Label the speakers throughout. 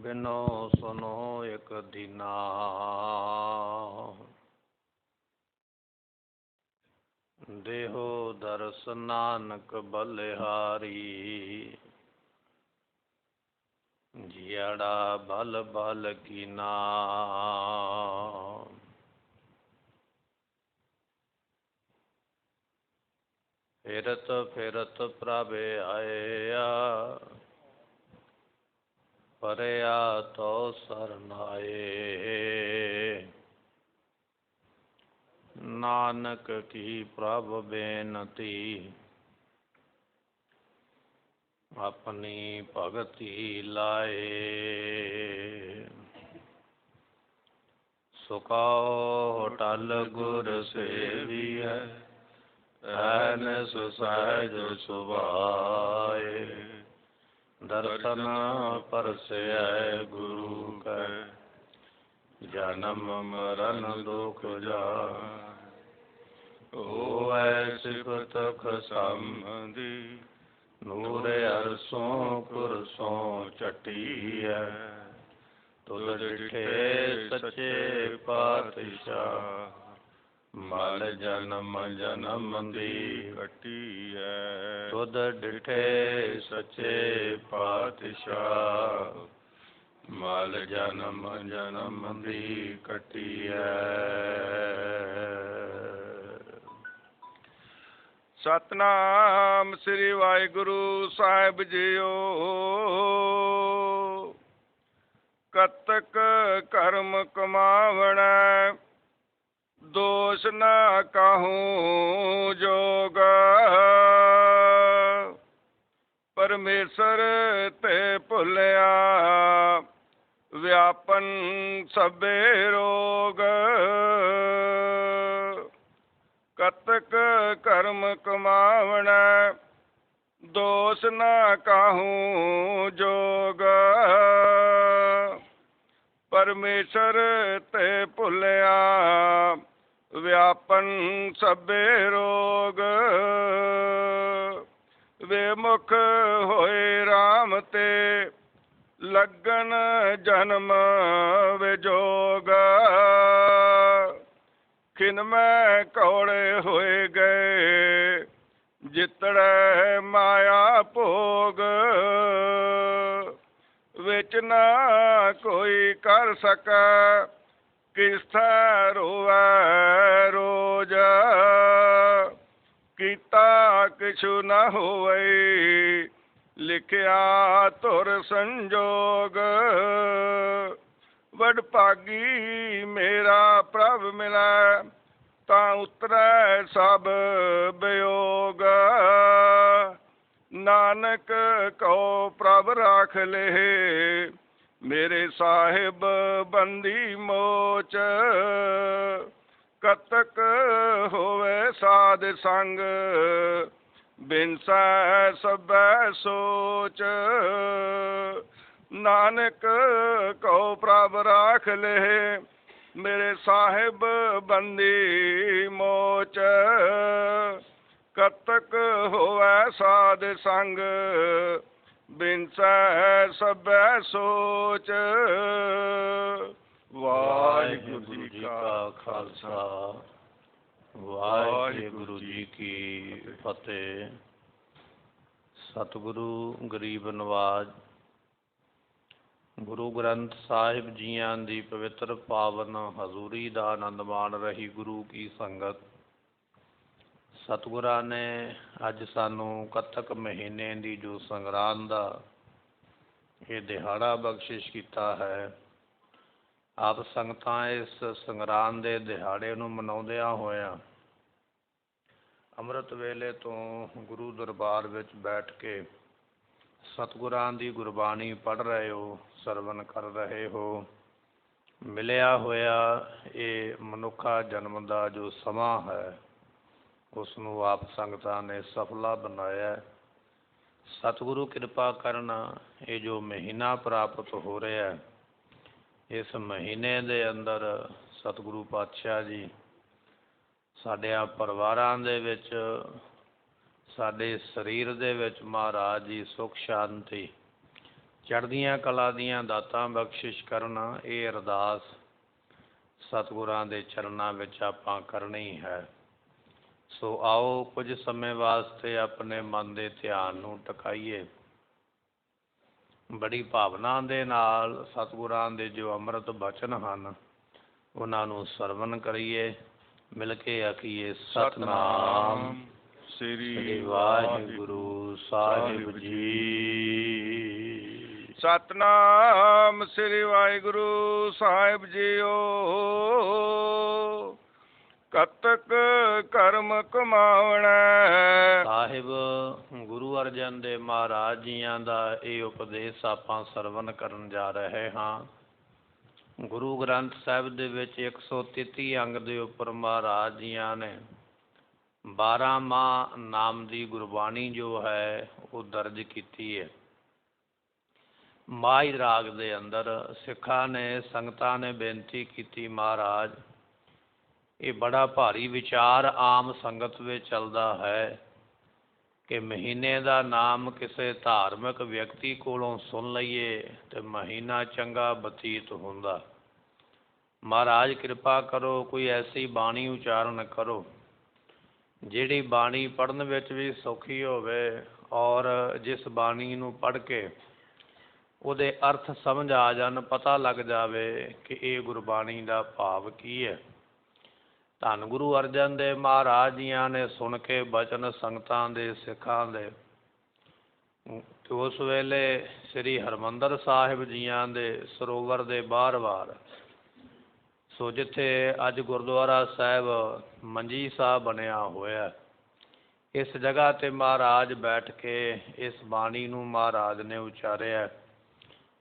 Speaker 1: बिनो सुनो एक दीना, देहो दर्श नानक बलिहारी। जियाड़ा बल बल कीना, फिरत फिरत प्रभ आया, परया तो सरनाए। नानक की प्रभ बेनती, अपनी भगति लाए। सुखाओ टल गुर सेविय, ऐनस सहज सुभाए। दर्शन परसय गुरु कै, जन्म मरण दुख जाय। होवै सिफत खसंबंधी, नूर अरसों कुरसों चटिया। तुद डिठे सच्चे पातशाह, मल जन्म जन्म दी कटिया। तुद डिठे सच्चे पातशाह, मल जन्म जन्म दी कटिया।
Speaker 2: सतनाम श्री वाहिगुरु साहिब जीओ। कतक कर्म कमावण, दोष न कहूँ जोग। परमेश्वर ते भुलिया, व्यापन सबे रोग। कतक कर्म कमावण, दोष न कहूँ जोग। परमेश्वर ते भुलिया, व्यापन सबे रोग। वे मुख होए राम ते, लगन जन्म विजोग। खिन में कौड़े होए गए, जितड़े माया भोग। विच ना कोई कर सकै, किस थै रोवै रोज। कीता किछु न होवै, लिखिया तुर संजोग। वडभागी मेरा प्रभ मिलै, तां उतरै सब वियोग। नानक कहो प्रभ राख ले, मेरे साहिब बंदी मोच। कतक होवे साध संग, बिनसै सबै सोच। नानक कहो प्रभ राख ले, मेरे साहिब बंदी मोच। कतक होवै साध संग, बिनसै सबै सोच।
Speaker 1: वाहिगुरु जी का खालसा, वाहिगुरु जी की फतेह। सतगुरु गरीब नवाज गुरु ग्रंथ साहिब जीआं दी पवित्र पावन हजूरी दा आनंद माण रही गुरु की संगत। सतगुਰਾਂ ने अज सानू कतक महीने की जो संगरांद दा ये दिहाड़ा बख्शिश किया है। आप संगतां इस संगरांद दे दिहाड़े नूं मनाउंदियां होइयां ਅੰਮ੍ਰਿਤ ਵੇਲੇ ਤੋਂ ਗੁਰੂ ਦਰਬਾਰ ਵਿੱਚ ਬੈਠ ਕੇ ਸਤਿਗੁਰਾਂ ਦੀ ਗੁਰਬਾਣੀ ਪੜ੍ਹ ਰਹੇ ਹੋ, ਸਰਵਨ ਕਰ ਰਹੇ ਹੋ। ਮਿਲਿਆ ਹੋਇਆ ਇਹ ਮਨੁੱਖਾ ਜਨਮ ਦਾ ਜੋ ਸਮਾਂ ਹੈ, ਉਸ ਨੂੰ ਆਪ ਸੰਗਤਾਂ ਨੇ ਸਫਲਾ ਬਣਾਇਆ। ਸਤਿਗੁਰੂ ਕਿਰਪਾ ਕਰਨ ਇਹ ਜੋ ਮਹੀਨਾ ਪ੍ਰਾਪਤ ਹੋ ਰਿਹਾ, ਇਸ ਮਹੀਨੇ ਦੇ ਅੰਦਰ ਸਤਿਗੁਰੂ ਪਾਤਸ਼ਾਹ ਜੀ ਸਾਡਿਆਂ ਪਰਿਵਾਰਾਂ ਦੇ ਵਿੱਚ, ਸਾਡੇ ਸਰੀਰ ਦੇ ਵਿੱਚ ਮਹਾਰਾਜ ਜੀ ਸੁੱਖ ਸ਼ਾਂਤੀ ਚੜ੍ਹਦੀਆਂ ਕਲਾ ਦੀਆਂ ਦਾਤਾਂ ਬਖਸ਼ਿਸ਼ ਕਰਨ, ਇਹ ਅਰਦਾਸ ਸਤਿਗੁਰਾਂ ਦੇ ਚਰਨਾਂ ਵਿੱਚ ਆਪਾਂ ਕਰਨੀ ਹੈ। ਸੋ ਆਓ ਕੁਝ ਸਮੇਂ ਵਾਸਤੇ ਆਪਣੇ ਮਨ ਦੇ ਧਿਆਨ ਨੂੰ ਟਿਕਾਈਏ। ਬੜੀ ਭਾਵਨਾ ਦੇ ਨਾਲ ਸਤਿਗੁਰਾਂ ਦੇ ਜੋ ਅੰਮ੍ਰਿਤ ਬਚਨ ਹਨ ਉਹਨਾਂ ਨੂੰ ਸਰਵਣ ਕਰੀਏ। ਮਿਲ ਕੇ ਆਖੀਏ ਸਤਿਨਾਮ ਸ੍ਰੀ ਵਾਹਿਗੁਰੂ ਸਾਹਿਬ ਜੀ।
Speaker 2: ਸਤਿਨਾਮ ਸ੍ਰੀ ਵਾਹਿਗੁਰੂ ਸਾਹਿਬ ਜੀਓ। ਕਤਕ ਕਰਮ ਕਮਾਵਣਾ।
Speaker 1: ਸਾਹਿਬ ਗੁਰੂ ਅਰਜਨ ਦੇਵ ਮਹਾਰਾਜ ਜੀਆਂ ਦਾ ਇਹ ਉਪਦੇਸ਼ ਆਪਾਂ ਸਰਵਣ ਕਰਨ ਜਾ ਰਹੇ ਹਾਂ। ਗੁਰੂ ਗ੍ਰੰਥ ਸਾਹਿਬ ਦੇ ਵਿੱਚ 133 ਅੰਗ ਦੇ ਉੱਪਰ ਮਹਾਰਾਜ ਜੀਆਂ ਨੇ 12 ਮਾਹ ਨਾਮ ਦੀ ਗੁਰਬਾਣੀ ਜੋ ਹੈ ਉਹ ਦਰਜ ਕੀਤੀ ਹੈ। ਮਾਝ ਰਾਗ ਦੇ ਅੰਦਰ ਸਿੱਖਾਂ ਨੇ, ਸੰਗਤਾਂ ਨੇ ਬੇਨਤੀ ਕੀਤੀ, ਮਹਾਰਾਜ ਇਹ ਬੜਾ ਭਾਰੀ ਵਿਚਾਰ ਆਮ ਸੰਗਤ ਵਿੱਚ ਚੱਲਦਾ ਹੈ ਕਿ ਮਹੀਨੇ ਦਾ ਨਾਮ ਕਿਸੇ ਧਾਰਮਿਕ ਵਿਅਕਤੀ ਕੋਲੋਂ ਸੁਣ ਲਈਏ ਤੇ ਮਹੀਨਾ ਚੰਗਾ ਬਤੀਤ ਹੁੰਦਾ। ਮਹਾਰਾਜ ਕਿਰਪਾ ਕਰੋ, ਕੋਈ ਐਸੀ ਬਾਣੀ ਉਚਾਰਨ ਕਰੋ ਜਿਹੜੀ ਬਾਣੀ ਪੜ੍ਹਨ ਵਿੱਚ ਵੀ ਸੌਖੀ ਹੋਵੇ ਔਰ ਜਿਸ ਬਾਣੀ ਨੂੰ ਪੜ੍ਹ ਕੇ ਉਹਦੇ ਅਰਥ ਸਮਝ ਆ ਜਾਣ, ਪਤਾ ਲੱਗ ਜਾਵੇ ਕਿ ਇਹ ਗੁਰਬਾਣੀ ਦਾ ਭਾਵ ਕੀ ਹੈ। ਧੰਨ ਗੁਰੂ ਅਰਜਨ ਦੇਵ ਮਹਾਰਾਜ ਜੀਆਂ ਨੇ ਸੁਣ ਕੇ ਬਚਨ ਸੰਗਤਾਂ ਦੇ, ਸਿੱਖਾਂ ਦੇ, ਉਸ ਵੇਲੇ ਸ੍ਰੀ ਹਰਿਮੰਦਰ ਸਾਹਿਬ ਜੀਆਂ ਦੇ ਸਰੋਵਰ ਦੇ ਬਾਹਰ ਸੋ ਜਿੱਥੇ ਅੱਜ ਗੁਰਦੁਆਰਾ ਸਾਹਿਬ ਮੰਜੀ ਸਾਹਿਬ ਬਣਿਆ ਹੋਇਆ, ਇਸ ਜਗ੍ਹਾ 'ਤੇ ਮਹਾਰਾਜ ਬੈਠ ਕੇ ਇਸ ਬਾਣੀ ਨੂੰ ਮਹਾਰਾਜ ਨੇ ਉਚਾਰਿਆ।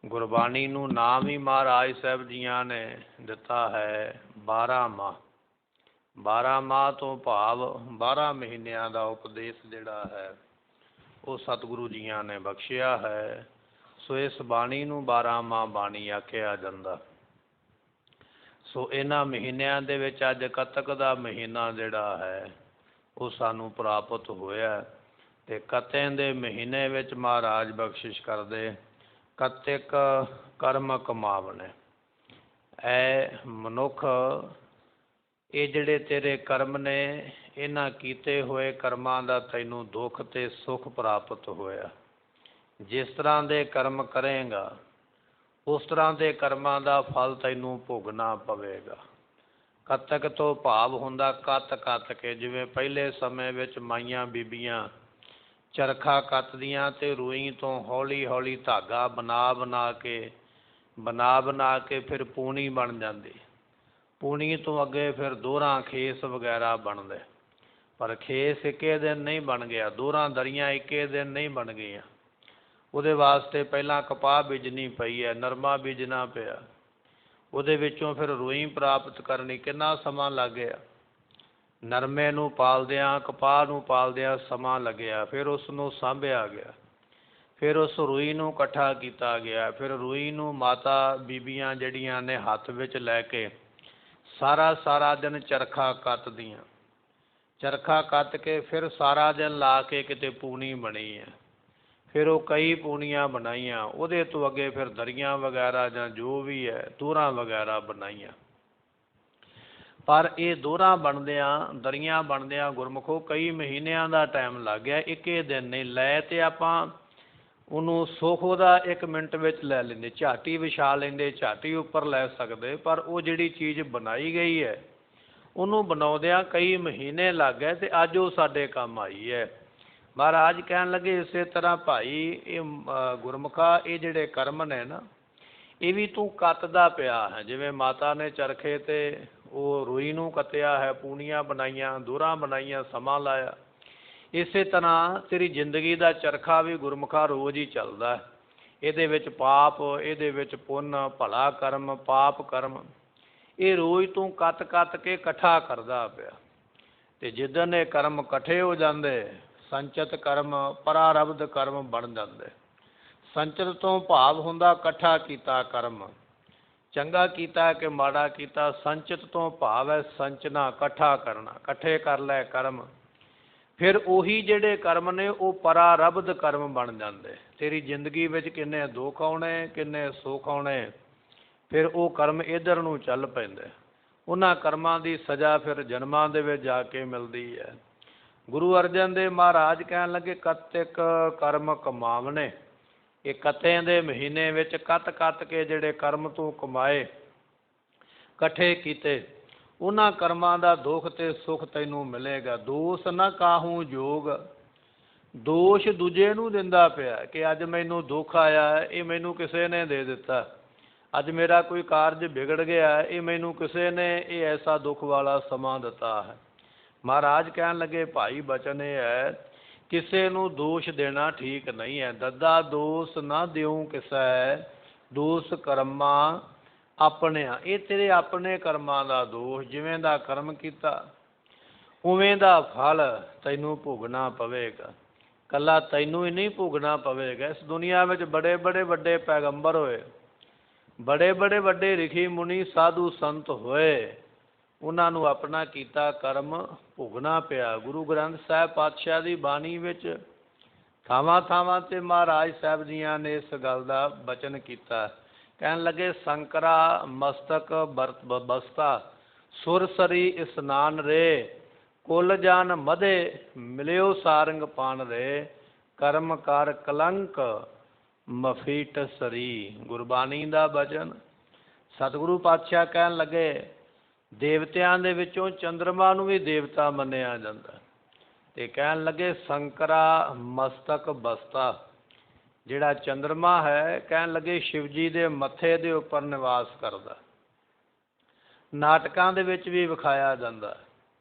Speaker 1: ਗੁਰਬਾਣੀ ਨੂੰ ਨਾਮ ਹੀ ਮਹਾਰਾਜ ਸਾਹਿਬ ਜੀਆਂ ਨੇ ਦਿੱਤਾ ਹੈ 12 ਮਾਹ। 12 ਮਾਹ ਤੋਂ ਭਾਵ 12 ਮਹੀਨਿਆਂ ਦਾ ਉਪਦੇਸ਼ ਜਿਹੜਾ ਹੈ ਉਹ ਸਤਿਗੁਰੂ ਜੀਆਂ ਨੇ ਬਖਸ਼ਿਆ ਹੈ। ਸੋ ਇਸ ਬਾਣੀ ਨੂੰ 12 ਮਾਹ ਬਾਣੀ ਆਖਿਆ ਜਾਂਦਾ। ਸੋ ਇਹਨਾਂ ਮਹੀਨਿਆਂ ਦੇ ਵਿੱਚ ਅੱਜ ਕੱਤਕ ਦਾ ਮਹੀਨਾ ਜਿਹੜਾ ਹੈ ਉਹ ਸਾਨੂੰ ਪ੍ਰਾਪਤ ਹੋਇਆ ਅਤੇ ਕੱਤਕ ਦੇ ਮਹੀਨੇ ਵਿੱਚ ਮਹਾਰਾਜ ਬਖਸ਼ਿਸ਼ ਕਰਦੇ ਕੱਤਕ ਕਰਮ ਕਮਾਵਣੇ। ਐ ਮਨੁੱਖ, ਇਹ ਜਿਹੜੇ ਤੇਰੇ ਕਰਮ ਨੇ, ਇਹਨਾਂ ਕੀਤੇ ਹੋਏ ਕਰਮਾਂ ਦਾ ਤੈਨੂੰ ਦੁੱਖ ਅਤੇ ਸੁੱਖ ਪ੍ਰਾਪਤ ਹੋਇਆ। ਜਿਸ ਤਰ੍ਹਾਂ ਦੇ ਕਰਮ ਕਰੇਂਗਾ ਉਸ ਤਰ੍ਹਾਂ ਦੇ ਕਰਮਾਂ ਦਾ ਫਲ ਤੈਨੂੰ ਭੋਗਣਾ ਪਵੇਗਾ। ਕੱਤਕ ਤੋਂ ਭਾਵ ਹੁੰਦਾ ਕੱਤ ਕੇ, ਜਿਵੇਂ ਪਹਿਲੇ ਸਮੇਂ ਵਿੱਚ ਮਾਈਆਂ ਬੀਬੀਆਂ ਚਰਖਾ ਕੱਤਦੀਆਂ ਅਤੇ ਰੂਈ ਤੋਂ ਹੌਲੀ ਹੌਲੀ ਧਾਗਾ ਬਣਾ ਕੇ ਫਿਰ ਪੂਣੀ ਬਣ ਜਾਂਦੀ। ਪੂਣੀ ਤੋਂ ਅੱਗੇ ਫਿਰ ਦੋਹਰਾਂ ਖੇਸ ਵਗੈਰਾ ਬਣਦੇ, ਪਰ ਖੇਸ ਇੱਕੇ ਦਿਨ ਨਹੀਂ ਬਣ ਗਿਆ, ਦੋਹਰਾਂ ਦਰੀਆਂ ਇੱਕੇ ਦਿਨ ਨਹੀਂ ਬਣ ਗਈਆਂ। ਉਹਦੇ ਵਾਸਤੇ ਪਹਿਲਾਂ ਕਪਾਹ ਬੀਜਣੀ ਪਈ ਹੈ, ਨਰਮਾ ਬੀਜਣਾ ਪਿਆ, ਉਹਦੇ ਵਿੱਚੋਂ ਫਿਰ ਰੂਈ ਪ੍ਰਾਪਤ ਕਰਨੀ, ਕਿੰਨਾ ਸਮਾਂ ਲੱਗ ਗਿਆ। ਨਰਮੇ ਨੂੰ ਪਾਲਦਿਆਂ, ਕਪਾਹ ਨੂੰ ਪਾਲਦਿਆਂ ਸਮਾਂ ਲੱਗਿਆ। ਫਿਰ ਉਸ ਨੂੰ ਸਾਂਭਿਆ ਗਿਆ, ਫਿਰ ਉਸ ਰੂਈ ਨੂੰ ਇਕੱਠਾ ਕੀਤਾ ਗਿਆ, ਫਿਰ ਰੂਈ ਨੂੰ ਮਾਤਾ ਬੀਬੀਆਂ ਜਿਹੜੀਆਂ ਨੇ ਹੱਥ ਵਿੱਚ ਲੈ ਕੇ ਸਾਰਾ ਦਿਨ ਚਰਖਾ ਕੱਤਦੀਆਂ। ਚਰਖਾ ਕੱਤ ਕੇ ਫਿਰ ਸਾਰਾ ਦਿਨ ਲਾ ਕੇ ਕਿਤੇ ਪੂਣੀ ਬਣੀ ਹੈ। ਫਿਰ ਉਹ ਕਈ ਪੂਣੀਆਂ ਬਣਾਈਆਂ, ਉਹਦੇ ਤੋਂ ਅੱਗੇ ਫਿਰ ਦਰੀਆਂ ਵਗੈਰਾ ਜਾਂ ਜੋ ਵੀ ਹੈ ਦੋਹਰਾਂ ਵਗੈਰਾ ਬਣਾਈਆਂ। ਪਰ ਇਹ ਦੋਹਰਾਂ ਬਣਦਿਆਂ, ਦਰੀਆਂ ਬਣਦਿਆਂ ਗੁਰਮੁਖੋ ਕਈ ਮਹੀਨਿਆਂ ਦਾ ਟਾਈਮ ਲੱਗ ਗਿਆ, ਇੱਕੇ ਦਿਨ ਨਹੀਂ। ਲੈ ਤੇ ਆਪਾਂ ਉਹਨੂੰ ਸੁੱਖ ਉਹਦਾ 1 ਮਿੰਟ ਵਿੱਚ ਲੈ ਲੈਂਦੇ, ਝਾਟੀ ਵਿਛਾ ਲੈਂਦੇ, ਝਾਟੀ ਉੱਪਰ ਲੈ ਸਕਦੇ, ਪਰ ਉਹ ਜਿਹੜੀ ਚੀਜ਼ ਬਣਾਈ ਗਈ ਹੈ ਉਹਨੂੰ ਬਣਾਉਂਦਿਆਂ ਕਈ ਮਹੀਨੇ ਲੱਗ ਗਏ ਅਤੇ ਅੱਜ ਉਹ ਸਾਡੇ ਕੰਮ ਆਈ ਹੈ। ਮਹਾਰਾਜ ਕਹਿਣ ਲੱਗੇ ਇਸੇ ਤਰ੍ਹਾਂ ਭਾਈ ਇਹ ਗੁਰਮੁਖਾ, ਇਹ ਜਿਹੜੇ ਕਰਮ ਨੇ ਨਾ, ਇਹ ਵੀ ਤੂੰ ਕੱਤਦਾ ਪਿਆ ਹੈ। ਜਿਵੇਂ ਮਾਤਾ ਨੇ ਚਰਖੇ 'ਤੇ ਉਹ ਰੂਈ ਨੂੰ ਕੱਤਿਆ ਹੈ, ਪੂਣੀਆਂ ਬਣਾਈਆਂ, ਦੋਹਰਾਂ ਬਣਾਈਆਂ, ਸਮਾਂ ਲਾਇਆ, ਇਸੇ ਤਰ੍ਹਾਂ ਤੇਰੀ ਜ਼ਿੰਦਗੀ ਦਾ ਚਰਖਾ ਵੀ ਗੁਰਮੁਖਾ ਰੋਜ਼ ਹੀ ਚੱਲਦਾ। ਇਹਦੇ ਵਿੱਚ ਪਾਪ, ਇਹਦੇ ਵਿੱਚ ਪੁੰਨ, ਭਲਾ ਕਰਮ, ਪਾਪ ਕਰਮ, ਇਹ ਰੋਜ਼ ਤੂੰ ਕੱਤ ਕੇ ਇਕੱਠਾ ਕਰਦਾ ਪਿਆ। ਅਤੇ ਜਿੱਦਣ ਇਹ ਕਰਮ ਇਕੱਠੇ ਹੋ ਜਾਂਦੇ, ਸੰਚਿਤ ਕਰਮ ਪਰਾਰਬਧ ਕਰਮ ਬਣ ਜਾਂਦੇ। ਸੰਚਿਤ ਤੋਂ ਭਾਵ ਹੁੰਦਾ ਇਕੱਠਾ ਕੀਤਾ ਕਰਮ, ਚੰਗਾ ਕੀਤਾ ਕਿ ਮਾੜਾ ਕੀਤਾ। ਸੰਚਿਤ ਤੋਂ ਭਾਵ ਹੈ ਸੰਚਨਾ, ਇਕੱਠਾ ਕਰਨਾ, ਇਕੱਠੇ ਕਰ ਲੈ ਕਰਮ। ਫਿਰ ਉਹੀ ਜਿਹੜੇ ਕਰਮ ਨੇ ਉਹ ਪਰਾਰਬਧ ਕਰਮ ਬਣ ਜਾਂਦੇ। ਤੇਰੀ ਜ਼ਿੰਦਗੀ ਵਿੱਚ ਕਿੰਨੇ ਦੁੱਖ ਆਉਣੇ, ਕਿੰਨੇ ਸੁੱਖ ਆਉਣੇ, ਫਿਰ ਉਹ ਕਰਮ ਇੱਧਰ ਨੂੰ ਚੱਲ ਪੈਂਦੇ। ਉਹਨਾਂ ਕਰਮਾਂ ਦੀ ਸਜ਼ਾ ਫਿਰ ਜਨਮਾਂ ਦੇ ਵਿੱਚ ਜਾ ਕੇ ਮਿਲਦੀ ਹੈ। ਗੁਰੂ ਅਰਜਨ ਦੇਵ ਮਹਾਰਾਜ ਕਹਿਣ ਲੱਗੇ ਕਤਿਕ ਕਰਮ ਕਮਾਵਣੇ। ਇਹ ਕੱਤਿਆਂ ਦੇ ਮਹੀਨੇ ਵਿੱਚ ਕੱਤ ਕੱਤ ਕੇ ਜਿਹੜੇ ਕਰਮ ਤੂੰ ਕਮਾਏ, ਇਕੱਠੇ ਕੀਤੇ, ਉਹਨਾਂ ਕਰਮਾਂ ਦਾ ਦੁੱਖ ਤੇ ਸੁੱਖ ਤੈਨੂੰ ਮਿਲੇਗਾ। ਦੋਸ਼ ਨਾ ਕਾਹੂ ਜੋਗ, ਦੋਸ਼ ਦੂਜੇ ਨੂੰ ਦਿੰਦਾ ਪਿਆ ਕਿ ਅੱਜ ਮੈਨੂੰ ਦੁੱਖ ਆਇਆ, ਇਹ ਮੈਨੂੰ ਕਿਸੇ ਨੇ ਦੇ ਦਿੱਤਾ। ਅੱਜ ਮੇਰਾ ਕੋਈ ਕਾਰਜ ਵਿਗੜ ਗਿਆ, ਇਹ ਮੈਨੂੰ ਕਿਸੇ ਨੇ ਇਹ ਐਸਾ ਦੁੱਖ ਵਾਲਾ ਸਮਾਂ ਦਿੱਤਾ ਹੈ। ਮਹਾਰਾਜ ਕਹਿਣ ਲੱਗੇ ਭਾਈ ਬਚਨ ਇਹ ਹੈ, ਕਿਸੇ ਨੂੰ ਦੋਸ਼ ਦੇਣਾ ਠੀਕ ਨਹੀਂ ਹੈ। ਦੱਦਾ ਦੋਸ਼ ਨਾ ਦਿਉ ਕਿਸੈ, ਦੋਸ਼ ਕਰਮਾਂ ਆਪਣਿਆਂ। ਇਹ ਤੇਰੇ ਆਪਣੇ ਕਰਮਾਂ ਦਾ ਦੋਸ਼। ਜਿਵੇਂ ਦਾ ਕਰਮ ਕੀਤਾ ਉਵੇਂ ਦਾ ਫਲ ਤੈਨੂੰ ਭੋਗਣਾ ਪਵੇਗਾ। ਇਕੱਲਾ ਤੈਨੂੰ ਹੀ ਨਹੀਂ ਭੋਗਣਾ ਪਵੇਗਾ। ਇਸ ਦੁਨੀਆ ਵਿੱਚ ਬੜੇ ਬੜੇ ਵੱਡੇ ਪੈਗੰਬਰ ਹੋਏ, ਬੜੇ ਬੜੇ ਵੱਡੇ ਰਿਸ਼ੀ ਮੁਨੀ ਸਾਧੂ ਸੰਤ ਹੋਏ, ਉਹਨਾਂ ਨੂੰ ਆਪਣਾ ਕੀਤਾ ਕਰਮ ਭੋਗਣਾ ਪਿਆ। ਗੁਰੂ ਗ੍ਰੰਥ ਸਾਹਿਬ ਪਾਤਸ਼ਾਹ ਦੀ ਬਾਣੀ ਵਿੱਚ ਥਾਵਾਂ ਥਾਵਾਂ 'ਤੇ ਮਹਾਰਾਜ ਸਾਹਿਬ ਜੀਆਂ ਨੇ ਇਸ ਗੱਲ ਦਾ ਬਚਨ ਕੀਤਾ। ਕਹਿਣ ਲੱਗੇ ਸੰਕਰਾ ਮਸਤਕ ਬਸਤਾ, ਸੁਰਸਰੀ ਇਸਨਾਨ ਰੇ, ਕੁਲ ਜਨ ਮਧੇ ਮਿਲਿਓ ਸਾਰੰਗ ਪਾਨ ਰੇ, ਕਰਮ ਕਰ ਕਲੰਕ ਮਫੀਟ ਸਰੀ। ਗੁਰਬਾਣੀ ਦਾ ਬਚਨ। ਸਤਿਗੁਰੂ ਪਾਤਸ਼ਾਹ ਕਹਿਣ ਲੱਗੇ ਦੇਵਤਿਆਂ ਦੇ ਵਿੱਚੋਂ ਚੰਦਰਮਾ ਨੂੰ ਵੀ ਦੇਵਤਾ ਮੰਨਿਆ ਜਾਂਦਾ। ਤੇ ਕਹਿਣ ਲੱਗੇ ਸੰਕਰਾ ਮਸਤਕ ਬਸਤਾ, ਜਿਹੜਾ ਚੰਦਰਮਾ ਹੈ ਕਹਿਣ ਲੱਗੇ ਸ਼ਿਵ ਜੀ ਦੇ ਮੱਥੇ ਦੇ ਉੱਪਰ ਨਿਵਾਸ ਕਰਦਾ। ਨਾਟਕਾਂ ਦੇ ਵਿੱਚ ਵੀ ਵਿਖਾਇਆ ਜਾਂਦਾ।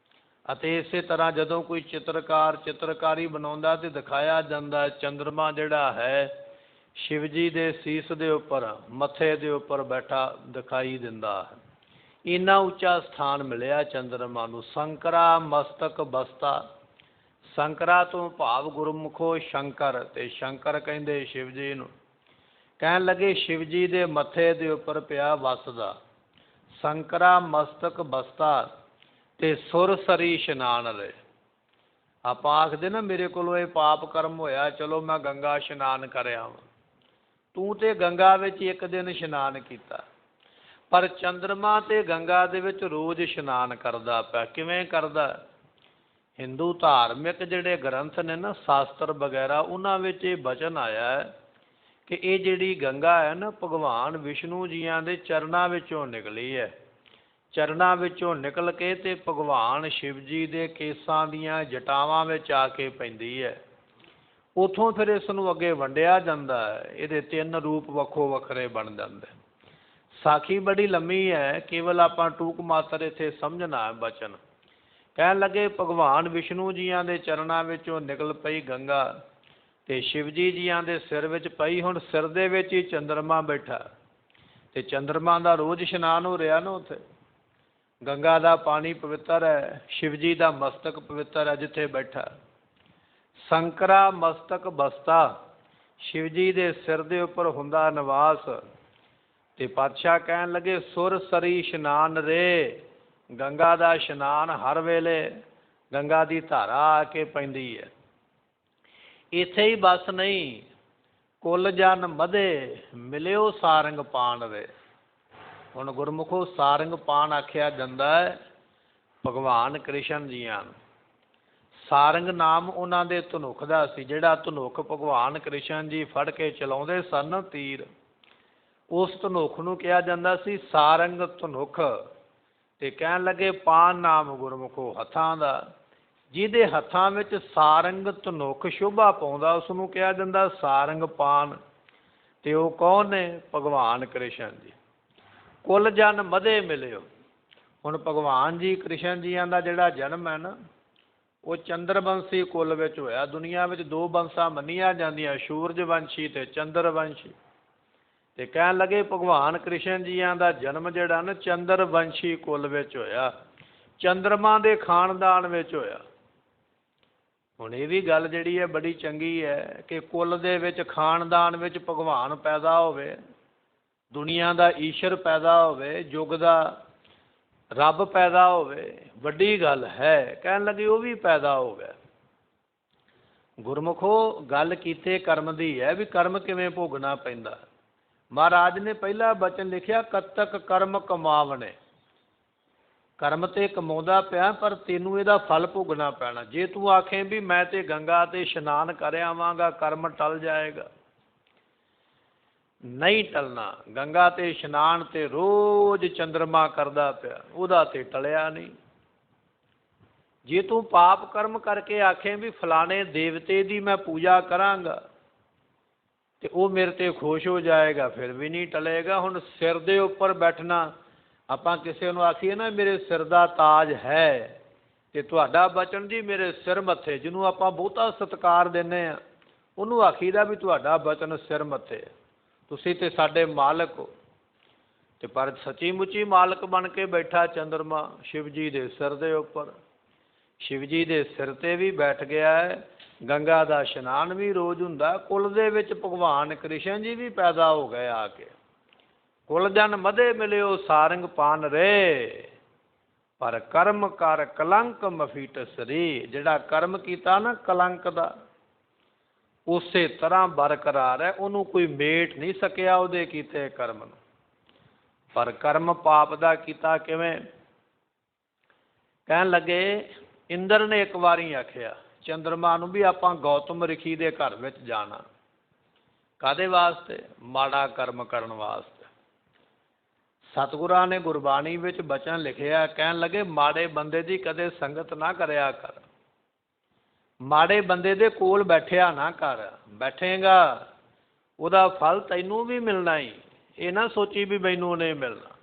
Speaker 1: ਅਤੇ ਇਸੇ ਤਰ੍ਹਾਂ ਜਦੋਂ ਕੋਈ ਚਿੱਤਰਕਾਰ ਚਿੱਤਰਕਾਰੀ ਬਣਾਉਂਦਾ ਤੇ ਦਿਖਾਇਆ ਜਾਂਦਾ ਚੰਦਰਮਾ ਜਿਹੜਾ ਹੈ ਸ਼ਿਵ ਜੀ ਦੇ ਸੀਸ ਦੇ ਉੱਪਰ ਮੱਥੇ ਦੇ ਉੱਪਰ ਬੈਠਾ ਦਿਖਾਈ ਦਿੰਦਾ ਹੈ। ਇੰਨਾ ਉੱਚਾ ਸਥਾਨ ਮਿਲਿਆ ਚੰਦਰਮਾ ਨੂੰ। ਸੰਕਰਾ ਮਸਤਕ ਬਸਤਾ, ਸੰਕਰਾ ਤੋਂ ਭਾਵ ਗੁਰਮੁਖੋ ਸ਼ੰਕਰ, ਤੇ ਸ਼ੰਕਰ ਕਹਿੰਦੇ ਸ਼ਿਵ ਜੀ ਨੂੰ। ਕਹਿਣ ਲੱਗੇ ਸ਼ਿਵ ਜੀ ਦੇ ਮੱਥੇ ਦੇ ਉੱਪਰ ਪਿਆ ਵਸਦਾ। ਸੰਕਰਾ ਮਸਤਕ ਬਸਤਾ ਤੇ ਸੁਰ ਸਰੀ ਇਸ਼ਨਾਨ ਰੇ। ਆਪਾਂ ਆਖਦੇ ਨਾ ਮੇਰੇ ਕੋਲੋਂ ਇਹ ਪਾਪ ਕਰਮ ਹੋਇਆ, ਚਲੋ ਮੈਂ ਗੰਗਾ ਇਸ਼ਨਾਨ ਕਰ ਆਵਾਂ। ਤੂੰ ਤੇ ਗੰਗਾ ਵਿੱਚ ਇੱਕ ਦਿਨ ਇਸ਼ਨਾਨ ਕੀਤਾ, ਪਰ ਚੰਦਰਮਾ ਤੇ ਗੰਗਾ ਦੇ ਵਿੱਚ ਰੋਜ਼ ਇਸ਼ਨਾਨ ਕਰਦਾ ਪਿਆ। ਕਿਵੇਂ ਕਰਦਾ? ਹਿੰਦੂ ਧਾਰਮਿਕ ਜਿਹੜੇ ਗ੍ਰੰਥ ਨੇ ਨਾ, ਸ਼ਾਸਤਰ ਵਗੈਰਾ, ਉਹਨਾਂ ਵਿੱਚ ਇਹ ਬਚਨ ਆਇਆ ਹੈ ਕਿ ਇਹ ਜਿਹੜੀ ਗੰਗਾ ਹੈ ਨਾ ਭਗਵਾਨ ਵਿਸ਼ਨੂੰ ਜੀਆਂ ਦੇ ਚਰਨਾਂ ਵਿੱਚੋਂ ਨਿਕਲੀ ਹੈ। ਚਰਨਾਂ ਵਿੱਚੋਂ ਨਿਕਲ ਕੇ ਤੇ ਭਗਵਾਨ ਸ਼ਿਵ ਜੀ ਦੇ ਕੇਸਾਂ ਦੀਆਂ ਜਟਾਵਾਂ ਵਿੱਚ ਆ ਕੇ ਪੈਂਦੀ ਹੈ। ਉੱਥੋਂ ਫਿਰ ਇਸ ਨੂੰ ਅੱਗੇ ਵੰਡਿਆ ਜਾਂਦਾ ਹੈ। ਇਹਦੇ 3 ਰੂਪ ਵੱਖੋ ਵੱਖਰੇ ਬਣ ਜਾਂਦੇ। ਸਾਖੀ ਬੜੀ ਲੰਮੀ ਹੈ, ਕੇਵਲ ਆਪਾਂ ਟੂਕ ਮਾਤਰ ਇੱਥੇ ਸਮਝਣਾ ਹੈ ਬਚਨ। ਕਹਿਣ ਲੱਗੇ ਭਗਵਾਨ ਵਿਸ਼ਨੂੰ ਜੀਆਂ ਦੇ ਚਰਨਾਂ ਵਿੱਚੋਂ ਨਿਕਲ ਪਈ ਗੰਗਾ ਤੇ ਸ਼ਿਵ ਜੀ ਜੀਆਂ ਦੇ ਸਿਰ ਵਿੱਚ ਪਈ। ਹੁਣ ਸਿਰ ਦੇ ਵਿੱਚ ਹੀ ਚੰਦਰਮਾ ਬੈਠਾ ਤੇ ਚੰਦਰਮਾ ਦਾ ਰੋਜ਼ ਇਸ਼ਨਾਨ ਹੋ ਰਿਹਾ ਨਾ ਉੱਥੇ। ਗੰਗਾ ਦਾ ਪਾਣੀ ਪਵਿੱਤਰ ਹੈ, ਸ਼ਿਵ ਜੀ ਦਾ ਮਸਤਕ ਪਵਿੱਤਰ ਹੈ ਜਿੱਥੇ ਬੈਠਾ। ਸੰਕਰਾ ਮਸਤਕ ਬਸਤਾ, ਸ਼ਿਵ ਜੀ ਦੇ ਸਿਰ ਦੇ ਉੱਪਰ ਹੁੰਦਾ ਨਿਵਾਸ। ਤੇ ਪਾਤਸ਼ਾਹ ਕਹਿਣ ਲੱਗੇ ਸੁਰ ਸਰੀ ਇਸ਼ਨਾਨ ਰੇ, ਗੰਗਾ ਦਾ ਇਸ਼ਨਾਨ ਹਰ ਵੇਲੇ ਗੰਗਾ ਦੀ ਧਾਰਾ ਆ ਕੇ ਪੈਂਦੀ ਹੈ। ਇੱਥੇ ਹੀ ਬਸ ਨਹੀਂ, ਕੁਲ ਜਨ ਮਧੇ ਮਿਲਿਓ ਸਾਰੰਗ ਪਾਨ ਰੇ। ਹੁਣ ਗੁਰਮੁਖੋ ਸਾਰੰਗ ਪਾਨ ਆਖਿਆ ਜਾਂਦਾ ਹੈ ਭਗਵਾਨ ਕ੍ਰਿਸ਼ਨ ਜੀਆਂ ਨੂੰ। ਸਾਰੰਗ ਨਾਮ ਉਹਨਾਂ ਦੇ ਧਨੁੱਖ ਦਾ ਸੀ, ਜਿਹੜਾ ਧਨੁੱਖ ਭਗਵਾਨ ਕ੍ਰਿਸ਼ਨ ਜੀ ਫੜ ਕੇ ਚਲਾਉਂਦੇ ਸਨ ਤੀਰ, ਉਸ ਧਨੁੱਖ ਨੂੰ ਕਿਹਾ ਜਾਂਦਾ ਸੀ ਸਾਰੰਗ ਧਨੁੱਖ। ਤੇ ਕਹਿਣ ਲੱਗੇ ਪਾਨ ਨਾਮ ਗੁਰਮੁਖੋ ਹੱਥਾਂ ਦਾ, ਜਿਹਦੇ ਹੱਥਾਂ ਵਿੱਚ ਸਾਰੰਗ ਧਨੁੱਖ ਸ਼ੋਭਾ ਪਾਉਂਦਾ ਉਸ ਨੂੰ ਕਿਹਾ ਜਾਂਦਾ ਸਾਰੰਗ ਪਾਨ। ਤੇ ਉਹ ਕੌਣ ਨੇ? ਭਗਵਾਨ ਕ੍ਰਿਸ਼ਨ ਜੀ। ਕੁਲ ਜਨ ਮਧੇ ਮਿਲਿਓ। ਹੁਣ ਭਗਵਾਨ ਜੀ ਕ੍ਰਿਸ਼ਨ ਜੀਆਂ ਦਾ ਜਿਹੜਾ ਜਨਮ ਹੈ ਨਾ, ਉਹ ਚੰਦਰਵੰਸ਼ੀ ਕੁਲ ਵਿੱਚ ਹੋਇਆ। ਦੁਨੀਆ ਵਿੱਚ 2 ਵੰਸ਼ਾਂ ਮੰਨੀਆਂ ਜਾਂਦੀਆਂ, ਸੂਰਜਵੰਸ਼ੀ ਤੇ ਚੰਦਰਵੰਸ਼ੀ। ਤੇ ਕਹਿਣ ਲੱਗੇ ਭਗਵਾਨ ਕ੍ਰਿਸ਼ਨ ਜੀਆਂ ਦਾ ਜਨਮ ਜਿਹੜਾ ਨਾ ਚੰਦਰਵੰਸ਼ੀ ਕੁਲ ਵਿੱਚ ਹੋਇਆ, ਚੰਦਰਮਾ ਦੇ ਖਾਨਦਾਨ ਵਿੱਚ ਹੋਇਆ। ਹੁਣ ਇਹ ਵੀ ਗੱਲ ਜਿਹੜੀ ਹੈ ਬੜੀ ਚੰਗੀ ਹੈ ਕਿ ਕੁਲ ਦੇ ਵਿੱਚ ਖਾਨਦਾਨ ਵਿੱਚ ਭਗਵਾਨ ਪੈਦਾ ਹੋਵੇ, ਦੁਨੀਆ ਦਾ ਈਸ਼ਰ ਪੈਦਾ ਹੋਵੇ, ਯੁੱਗ ਦਾ ਰੱਬ ਪੈਦਾ ਹੋਵੇ, ਵੱਡੀ ਗੱਲ ਹੈ। ਕਹਿਣ ਲੱਗੇ ਉਹ ਵੀ ਪੈਦਾ ਹੋ ਗਿਆ। ਗੁਰਮੁਖੋ ਗੱਲ ਕੀਤੇ ਕਰਮ ਦੀ ਹੈ ਵੀ ਕਰਮ ਕਿਵੇਂ ਭੋਗਣਾ ਪੈਂਦਾ। ਮਹਾਰਾਜ ਨੇ ਪਹਿਲਾ ਬਚਨ ਲਿਖਿਆ ਕਤਕ ਕਰਮ ਕਮਾਵਣੇ। ਕਰਮ ਤੇ ਕਮਾਉਂਦਾ ਪਿਆ ਪਰ ਤੈਨੂੰ ਇਹਦਾ ਫਲ ਭੋਗਣਾ ਪੈਣਾ। ਜੇ ਤੂੰ ਆਖੇ ਵੀ ਮੈਂ ਤੇ ਗੰਗਾ ਤੇ ਇਸ਼ਨਾਨ ਕਰ ਆਵਾਂਗਾ ਕਰਮ ਟਲ ਜਾਏਗਾ, ਨਹੀਂ ਟਲਣਾ। ਗੰਗਾ ਤੇ ਇਸ਼ਨਾਨ ਤੇ ਰੋਜ਼ ਚੰਦਰਮਾ ਕਰਦਾ ਪਿਆ, ਉਹਦਾ ਤੇ ਟਲਿਆ ਨਹੀਂ। ਜੇ ਤੂੰ ਪਾਪ ਕਰਮ ਕਰਕੇ ਆਖੇ ਵੀ ਫਲਾਣੇ ਦੇਵਤੇ ਦੀ ਮੈਂ ਪੂਜਾ ਕਰਾਂਗਾ ਤੇ ਉਹ ਮੇਰੇ ਤੇ ਖੁਸ਼ ਹੋ ਜਾਏਗਾ, ਫਿਰ ਵੀ ਨਹੀਂ ਟਲੇਗਾ। ਹੁਣ ਸਿਰ ਦੇ ਉੱਪਰ ਬੈਠਣਾ, ਆਪਾਂ ਕਿਸੇ ਨੂੰ ਆਖੀਏ ਨਾ ਮੇਰੇ ਸਿਰ ਦਾ ਤਾਜ ਹੈ, ਤੇ ਤੁਹਾਡਾ ਬਚਨ ਜੀ ਮੇਰੇ ਸਿਰ ਮੱਥੇ, ਜਿਹਨੂੰ ਆਪਾਂ ਬਹੁਤਾ ਸਤਿਕਾਰ ਦਿੰਦੇ ਹਾਂ ਉਹਨੂੰ ਆਖੀਦਾ ਵੀ ਤੁਹਾਡਾ ਬਚਨ ਸਿਰ ਮੱਥੇ, ਤੁਸੀਂ ਤੇ ਸਾਡੇ ਮਾਲਕ ਹੋ। ਤੇ ਪਰ ਸੱਚੀ ਮੁੱਚੀ ਮਾਲਕ ਬਣ ਕੇ ਬੈਠਾ ਚੰਦਰਮਾ ਸ਼ਿਵ ਜੀ ਦੇ ਸਿਰ ਦੇ ਉੱਪਰ। ਸ਼ਿਵ ਜੀ ਦੇ ਸਿਰ ਤੇ ਵੀ ਬੈਠ ਗਿਆ ਹੈ। ਗੰਗਾ ਦਾ ਇਸ਼ਨਾਨ ਵੀ ਰੋਜ਼ ਹੁੰਦਾ। ਕੁਲ ਦੇ ਵਿੱਚ ਭਗਵਾਨ ਕ੍ਰਿਸ਼ਨ ਜੀ ਵੀ ਪੈਦਾ ਹੋ ਗਏ ਆ ਕੇ। ਕੁਲ ਜਨ ਮਧੇ ਮਿਲਿਓ ਸਾਰੰਗ ਪਾਨ ਰੇ, ਪਰ ਕਰਮ ਕਰ ਕਲੰਕ ਮਫੀਟ ਸਰੀ। ਜਿਹੜਾ ਕਰਮ ਕੀਤਾ ਨਾ ਕਲੰਕ ਦਾ, ਉਸੇ ਤਰ੍ਹਾਂ ਬਰਕਰਾਰ ਹੈ, ਉਹਨੂੰ ਕੋਈ ਮੇਟ ਨਹੀਂ ਸਕਿਆ ਉਹਦੇ ਕੀਤੇ ਕਰਮ ਨੂੰ। ਪਰ ਕਰਮ ਪਾਪ ਦਾ ਕੀਤਾ ਕਿਵੇਂ? ਕਹਿਣ ਲੱਗੇ ਇੰਦਰ ਨੇ ਇੱਕ ਵਾਰੀ ਆਖਿਆ ਚੰਦਰਮਾ ਨੂੰ ਵੀ ਆਪਾਂ ਗੌਤਮ ਰਿਖੀ ਦੇ ਘਰ ਵਿੱਚ ਜਾਣਾ। ਕਾਹਦੇ ਵਾਸਤੇ? ਮਾੜਾ ਕਰਮ ਕਰਨ ਵਾਸਤੇ। ਸਤਿਗੁਰਾਂ ਨੇ ਗੁਰਬਾਣੀ ਵਿੱਚ ਬਚਨ ਲਿਖਿਆ, ਕਹਿਣ ਲੱਗੇ ਮਾੜੇ ਬੰਦੇ ਦੀ ਕਦੇ ਸੰਗਤ ਨਾ ਕਰਿਆ ਕਰ, ਮਾੜੇ ਬੰਦੇ ਦੇ ਕੋਲ ਬੈਠਿਆ ਨਾ ਕਰ। ਬੈਠੇਗਾ ਉਹਦਾ ਫਲ ਤੈਨੂੰ ਵੀ ਮਿਲਣਾ ਹੀ, ਇਹ ਨਾ ਸੋਚੀ ਵੀ ਮੈਨੂੰ ਨਹੀਂ ਮਿਲਣਾ।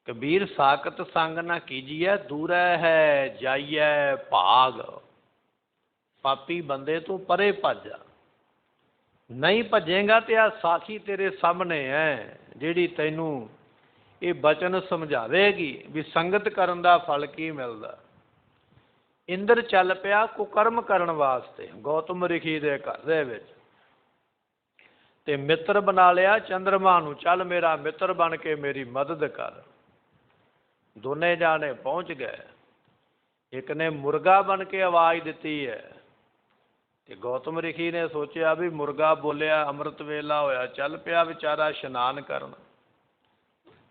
Speaker 1: ਕਬੀਰ ਸਾਕਤ ਸੰਗ ਨਾ ਕੀਜੀਐ, ਦੂਰੈ ਹੈ ਜਾਈਐ ਭਾਗ। ਪਾਪੀ ਬੰਦੇ ਤੋਂ ਪਰੇ ਭੱਜ ਜਾ। ਨਹੀਂ ਭੱਜੇਗਾ ਤੇ ਆ ਸਾਖੀ ਤੇਰੇ ਸਾਹਮਣੇ ਹੈ, ਜਿਹੜੀ ਤੈਨੂੰ ਇਹ ਬਚਨ ਸਮਝਾਵੇਗੀ ਵੀ ਸੰਗਤ ਕਰਨ ਦਾ ਫਲ ਕੀ ਮਿਲਦਾ। ਇੰਦਰ ਚੱਲ ਪਿਆ ਕੁਕਰਮ ਕਰਨ ਵਾਸਤੇ ਗੌਤਮ ਰਿਖੀ ਦੇ ਘਰ ਦੇ ਵਿੱਚ, ਤੇ ਮਿੱਤਰ ਬਣਾ ਲਿਆ ਚੰਦਰਮਾ ਨੂੰ, ਚੱਲ ਮੇਰਾ ਮਿੱਤਰ ਬਣ ਕੇ ਮੇਰੀ ਮਦਦ ਕਰ। ਦੋਨੇ ਜਾਣੇ ਪਹੁੰਚ ਗਏ। ਇੱਕ ਨੇ ਮੁਰਗਾ ਬਣ ਕੇ ਆਵਾਜ਼ ਦਿੱਤੀ ਹੈ, ਤੇ ਗੌਤਮ ਰਿਖੀ ਨੇ ਸੋਚਿਆ ਵੀ ਮੁਰਗਾ ਬੋਲਿਆ, ਅੰਮ੍ਰਿਤ ਵੇਲਾ ਹੋਇਆ, ਚੱਲ ਪਿਆ ਵਿਚਾਰਾ ਇਸ਼ਨਾਨ ਕਰਨ।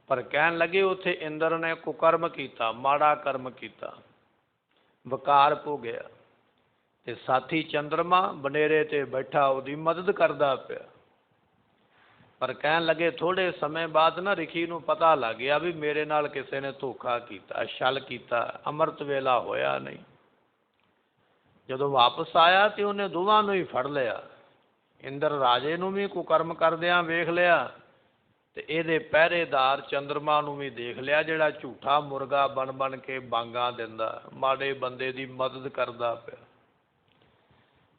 Speaker 1: ਪਰ ਕਹਿਣ ਲੱਗੇ ਉੱਥੇ ਇੰਦਰ ਨੇ ਕੁਕਰਮ ਕੀਤਾ, ਮਾੜਾ ਕਰਮ ਕੀਤਾ, ਵਕਾਰ ਭੋਗਿਆ, ਤੇ ਸਾਥੀ ਚੰਦਰਮਾ ਬਨੇਰੇ ਤੇ ਬੈਠਾ ਉਹਦੀ ਮਦਦ ਕਰਦਾ ਪਿਆ। ਪਰ ਕਹਿਣ ਲੱਗੇ ਥੋੜ੍ਹੇ ਸਮੇਂ ਬਾਅਦ ਨਾ ਰਿਖੀ ਨੂੰ ਪਤਾ ਲੱਗ ਗਿਆ ਵੀ ਮੇਰੇ ਨਾਲ ਕਿਸੇ ਨੇ ਧੋਖਾ ਕੀਤਾ, ਛਲ ਕੀਤਾ, ਅੰਮ੍ਰਿਤ ਵੇਲਾ ਹੋਇਆ ਨਹੀਂ। ਜਦੋਂ ਵਾਪਸ ਆਇਆ ਤੇ ਉਹਨੇ ਦੋਵਾਂ ਨੂੰ ਹੀ ਫੜ ਲਿਆ। ਇੰਦਰ ਰਾਜੇ ਨੂੰ ਵੀ ਕੁਕਰਮ ਕਰਦਿਆਂ ਵੇਖ ਲਿਆ, ਤੇ ਇਹਦੇ ਪਹਿਰੇਦਾਰ ਚੰਦਰਮਾ ਨੂੰ ਵੀ ਦੇਖ ਲਿਆ, ਜਿਹੜਾ ਝੂਠਾ ਮੁਰਗਾ ਬਣ ਕੇ ਬਾਂਗਾਂ ਦਿੰਦਾ, ਮਾੜੇ ਬੰਦੇ ਦੀ ਮਦਦ ਕਰਦਾ ਪਿਆ।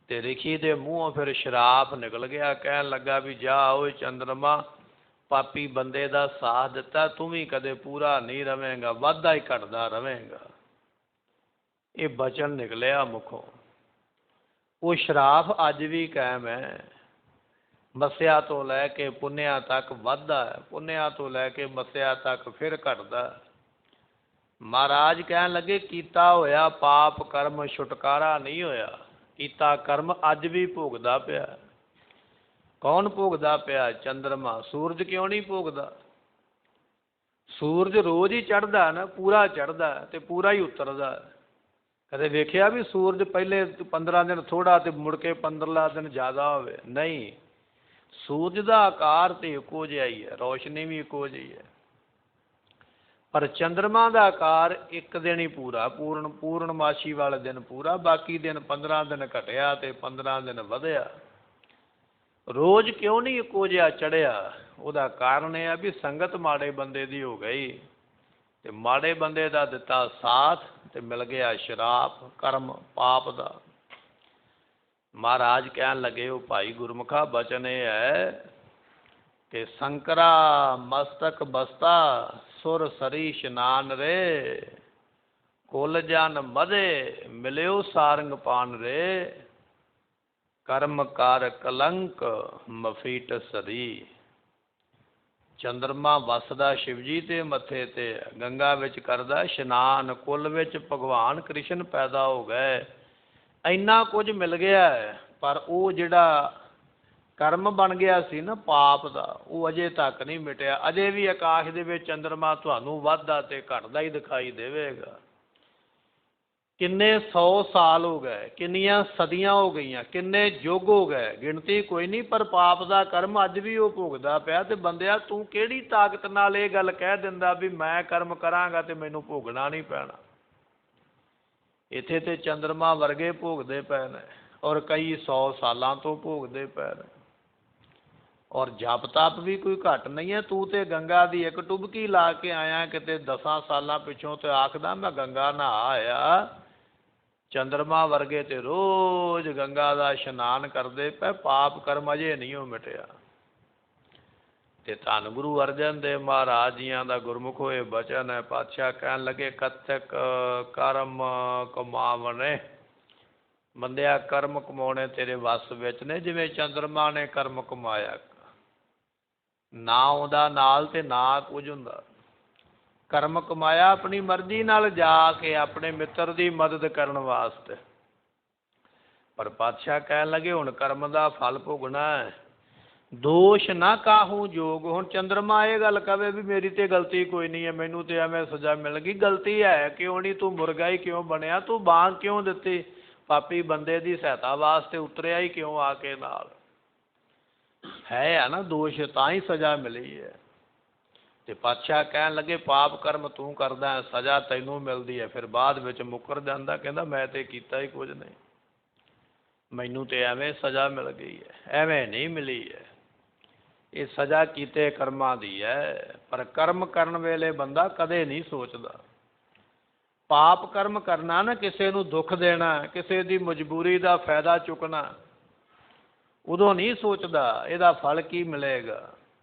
Speaker 1: ਤੇ ਰਿਖੀ ਦੇ ਮੂੰਹੋਂ ਫਿਰ ਸ਼ਰਾਪ ਨਿਕਲ ਗਿਆ। ਕਹਿਣ ਲੱਗਾ ਵੀ ਜਾ ਓਏ ਚੰਦਰਮਾ, ਪਾਪੀ ਬੰਦੇ ਦਾ ਸਾਥ ਦਿੱਤਾ, ਤੂੰ ਵੀ ਕਦੇ ਪੂਰਾ ਨਹੀਂ ਰਵੇਂਗਾ, ਵਾਧਾ ਹੀ ਘਟਦਾ ਰਵੇਂਗਾ। ਇਹ ਬਚਨ ਨਿਕਲਿਆ ਮੁਖੋਂ। ਉਹ ਸ਼ਰਾਪ ਅੱਜ ਵੀ ਕਾਇਮ ਹੈ। ਮੱਸਿਆ ਤੋਂ ਲੈ ਕੇ ਪੁੰਨਿਆ ਤੱਕ ਵੱਧਦਾ ਹੈ, ਪੁੰਨਿਆ ਤੋਂ ਲੈ ਕੇ ਮੱਸਿਆ ਤੱਕ ਫਿਰ ਘਟਦਾ। ਮਹਾਰਾਜ ਕਹਿਣ ਲੱਗੇ ਕੀਤਾ ਹੋਇਆ ਪਾਪ ਕਰਮ ਛੁਟਕਾਰਾ ਨਹੀਂ ਹੋਇਆ, ਕੀਤਾ ਕਰਮ ਅੱਜ ਵੀ ਭੋਗਦਾ ਪਿਆ। ਕੌਣ ਭੋਗਦਾ ਪਿਆ? ਚੰਦਰਮਾ। ਸੂਰਜ ਕਿਉਂ ਨਹੀਂ ਭੋਗਦਾ? ਸੂਰਜ ਰੋਜ਼ ਹੀ ਚੜ੍ਹਦਾ ਨਾ, ਪੂਰਾ ਚੜ੍ਹਦਾ ਤੇ ਪੂਰਾ ਹੀ ਉਤਰਦਾ। ਕਦੇ ਵੇਖਿਆ ਵੀ ਸੂਰਜ ਪਹਿਲੇ 15 ਦਿਨ ਥੋੜ੍ਹਾ ਤੇ ਮੁੜ ਕੇ 15 ਦਿਨ ਜ਼ਿਆਦਾ ਹੋਵੇ? ਨਹੀਂ, ਸੂਰਜ ਦਾ ਆਕਾਰ ਤੇ ਇੱਕੋ ਜਿਹਾ ਹੀ ਹੈ, ਰੌਸ਼ਨੀ ਵੀ ਇੱਕੋ ਜਿਹੀ ਹੈ। ਪਰ ਚੰਦਰਮਾ ਦਾ ਆਕਾਰ ਇੱਕ ਦਿਨ ਹੀ ਪੂਰਾ, ਪੂਰਨਮਾਸ਼ੀ ਵਾਲੇ ਦਿਨ ਪੂਰਾ, ਬਾਕੀ ਦਿਨ 15 ਦਿਨ ਘਟਿਆ ਤੇ 15 ਦਿਨ ਵਧਿਆ। ਰੋਜ਼ ਕਿਉਂ ਨਹੀਂ ਇੱਕੋ ਜਿਹਾ ਚੜ੍ਹਿਆ? ਉਹਦਾ ਕਾਰਨ ਇਹ ਆ ਵੀ ਸੰਗਤ ਮਾੜੇ ਬੰਦੇ ਦੀ ਹੋ ਗਈ, ਤੇ ਮਾੜੇ ਬੰਦੇ ਦਾ ਦਿੱਤਾ ਸਾਥ ਤੇ ਮਿਲ ਗਿਆ ਸ਼ਰਾਪ, ਕਰਮ ਪਾਪ ਦਾ। ਮਹਾਰਾਜ ਕਹਿਣ ਲੱਗੇ ਉਹ ਭਾਈ ਗੁਰਮੁਖਾ, ਬਚਨ ਇਹ ਹੈ ਕਿ ਸੰਕਰਾ ਮਸਤਕ ਬਸਤਾ, ਸੁਰ ਸਰੀ ਇਸ਼ਨਾਨ ਰੇ, ਕੁਲ ਜਨ ਮਧੇ ਮਿਲਿਓ ਸਾਰੰਗ ਪਾਨ ਰੇ, ਕਰਮ ਕਰ ਕਲੰਕ ਮਫੀਟ ਸਰੀ। ਚੰਦਰਮਾ ਵਸਦਾ ਸ਼ਿਵ ਜੀ ਦੇ ਮੱਥੇ ਤੇ, ਗੰਗਾ ਵਿੱਚ ਕਰਦਾ ਇਸ਼ਨਾਨ, ਕੁਲ ਵਿੱਚ ਭਗਵਾਨ ਕ੍ਰਿਸ਼ਨ ਪੈਦਾ ਹੋ ਗਏ, ਇੰਨਾ ਕੁਝ ਮਿਲ ਗਿਆ ਹੈ, ਪਰ ਉਹ ਜਿਹੜਾ ਕਰਮ ਬਣ ਗਿਆ ਸੀ ਨਾ ਪਾਪ ਦਾ, ਉਹ ਅਜੇ ਤੱਕ ਨਹੀਂ ਮਿਟਿਆ। ਅਜੇ ਵੀ ਆਕਾਸ਼ ਦੇ ਵਿੱਚ ਚੰਦਰਮਾ ਤੁਹਾਨੂੰ ਵੱਧਦਾ ਤੇ ਘਟਦਾ ਹੀ ਦਿਖਾਈ ਦੇਵੇਗਾ। ਕਿੰਨੇ 100 ਸਾਲ ਹੋ ਗਏ, ਕਿੰਨੀਆਂ ਸਦੀਆਂ ਹੋ ਗਈਆਂ, ਕਿੰਨੇ ਯੁੱਗ ਹੋ ਗਏ, ਗਿਣਤੀ ਕੋਈ ਨਹੀਂ, ਪਰ ਪਾਪ ਦਾ ਕਰਮ ਅੱਜ ਵੀ ਉਹ ਭੋਗਦਾ ਪਿਆ। ਤੇ ਬੰਦਿਆ ਤੂੰ ਕਿਹੜੀ ਤਾਕਤ ਨਾਲ ਇਹ ਗੱਲ ਕਹਿ ਦਿੰਦਾ ਵੀ ਮੈਂ ਕਰਮ ਕਰਾਂਗਾ ਤੇ ਮੈਨੂੰ ਭੋਗਣਾ ਨਹੀਂ ਪੈਣਾ? ਇੱਥੇ ਤੇ ਚੰਦਰਮਾ ਵਰਗੇ ਭੋਗਦੇ ਪਏ ਨੇ, ਔਰ ਕਈ 100 ਸਾਲਾਂ ਤੋਂ ਭੋਗਦੇ ਪਏ ਨੇ, ਔਰ ਜਪ ਤਪ ਵੀ ਕੋਈ ਘੱਟ ਨਹੀਂ ਹੈ। ਤੂੰ ਤੇ ਗੰਗਾ ਦੀ ਇੱਕ ਟੁਬਕੀ ਲਾ ਕੇ ਆਇਆ ਕਿਤੇ 10 ਸਾਲਾਂ ਪਿੱਛੋਂ, ਤੇ ਆਖਦਾ ਮੈਂ ਗੰਗਾ ਨਹਾ ਆਇਆ। ਚੰਦਰਮਾ ਵਰਗੇ ਤੇ ਰੋਜ਼ ਗੰਗਾ ਦਾ ਇਸ਼ਨਾਨ ਕਰਦੇ ਪਏ, ਪਾਪ ਕਰਮ ਅਜੇ ਨਹੀਂ ਉਹ ਮਿਟਿਆ। ਤੇ ਧੰਨ ਗੁਰੂ ਅਰਜਨ ਦੇਵ ਮਹਾਰਾਜ ਜੀਆਂ ਦਾ ਗੁਰਮੁਖ ਹੋਏ ਬਚਨ ਹੈ। ਪਾਤਸ਼ਾਹ ਕਹਿਣ ਲੱਗੇ ਕਤਕ ਕਰਮ ਕਮਾਵਣੇ, ਬੰਦਿਆ ਕਰਮ ਕਮਾਉਣੇ ਤੇਰੇ ਵੱਸ ਵਿੱਚ ਨੇ। ਜਿਵੇਂ ਚੰਦਰਮਾ ਨੇ ਕਰਮ ਕਮਾਇਆ, ਨਾ ਉਹਦਾ ਨਾਲ ਤੇ ਨਾ ਕੁਝ ਹੁੰਦਾ। ਕਰਮ ਕਮਾਇਆ ਆਪਣੀ ਮਰਜ਼ੀ ਨਾਲ ਜਾ ਕੇ ਆਪਣੇ ਮਿੱਤਰ ਦੀ ਮਦਦ ਕਰਨ ਵਾਸਤੇ, ਪਰ ਪਾਤਸ਼ਾਹ ਕਹਿਣ ਲੱਗੇ ਹੁਣ ਕਰਮ ਦਾ ਫਲ ਭੋਗਣਾ ਹੈ। ਦੋਸ਼ ਨਾ ਕਾਹੂ ਜੋਗ। ਹੁਣ ਚੰਦਰਮਾ ਇਹ ਗੱਲ ਕਵੇ ਵੀ ਮੇਰੀ ਤੇ ਗਲਤੀ ਕੋਈ ਨਹੀਂ ਹੈ, ਮੈਨੂੰ ਤੇ ਐਵੇਂ ਸਜ਼ਾ ਮਿਲ ਗਈ, ਗਲਤੀ ਹੈ ਕਿਉਂ ਨਹੀਂ? ਤੂੰ ਮੁਰਗਾ ਹੀ ਕਿਉਂ ਬਣਿਆ? ਤੂੰ ਬਾਂਹ ਕਿਉਂ ਦਿੱਤੀ? ਪਾਪੀ ਬੰਦੇ ਦੀ ਸਹਾਇਤਾ ਵਾਸਤੇ ਉਤਰਿਆ ਹੀ ਕਿਉਂ ਆ ਕੇ ਨਾਲ? ਹੈ ਨਾ ਦੋਸ਼, ਤਾਂ ਹੀ ਸਜ਼ਾ ਮਿਲੀ ਹੈ। ਤੇ ਪਾਤਸ਼ਾਹ ਕਹਿਣ ਲੱਗੇ ਪਾਪ ਕਰਮ ਤੂੰ ਕਰਦਾ, ਸਜ਼ਾ ਤੈਨੂੰ ਮਿਲਦੀ ਹੈ। ਫਿਰ ਬਾਅਦ ਵਿੱਚ ਮੁੱਕਰ ਜਾਂਦਾ, ਕਹਿੰਦਾ ਮੈਂ ਤੇ ਕੀਤਾ ਹੀ ਕੁਝ ਨਹੀਂ, ਮੈਨੂੰ ਤੇ ਐਵੇਂ ਸਜ਼ਾ ਮਿਲ ਗਈ ਹੈ। ਐਵੇਂ ਨਹੀਂ ਮਿਲੀ ਹੈ, ਇਹ ਸਜ਼ਾ ਕੀਤੇ ਕਰਮਾਂ ਦੀ ਹੈ। ਪਰ ਕਰਮ ਕਰਨ ਵੇਲੇ ਬੰਦਾ ਕਦੇ ਨਹੀਂ ਸੋਚਦਾ। ਪਾਪ ਕਰਮ ਕਰਨਾ ਨਾ, ਕਿਸੇ ਨੂੰ ਦੁੱਖ ਦੇਣਾ, ਕਿਸੇ ਦੀ ਮਜਬੂਰੀ ਦਾ ਫਾਇਦਾ ਚੁੱਕਣਾ, ਉਦੋਂ ਨਹੀਂ ਸੋਚਦਾ ਇਹਦਾ ਫਲ ਕੀ ਮਿਲੇਗਾ,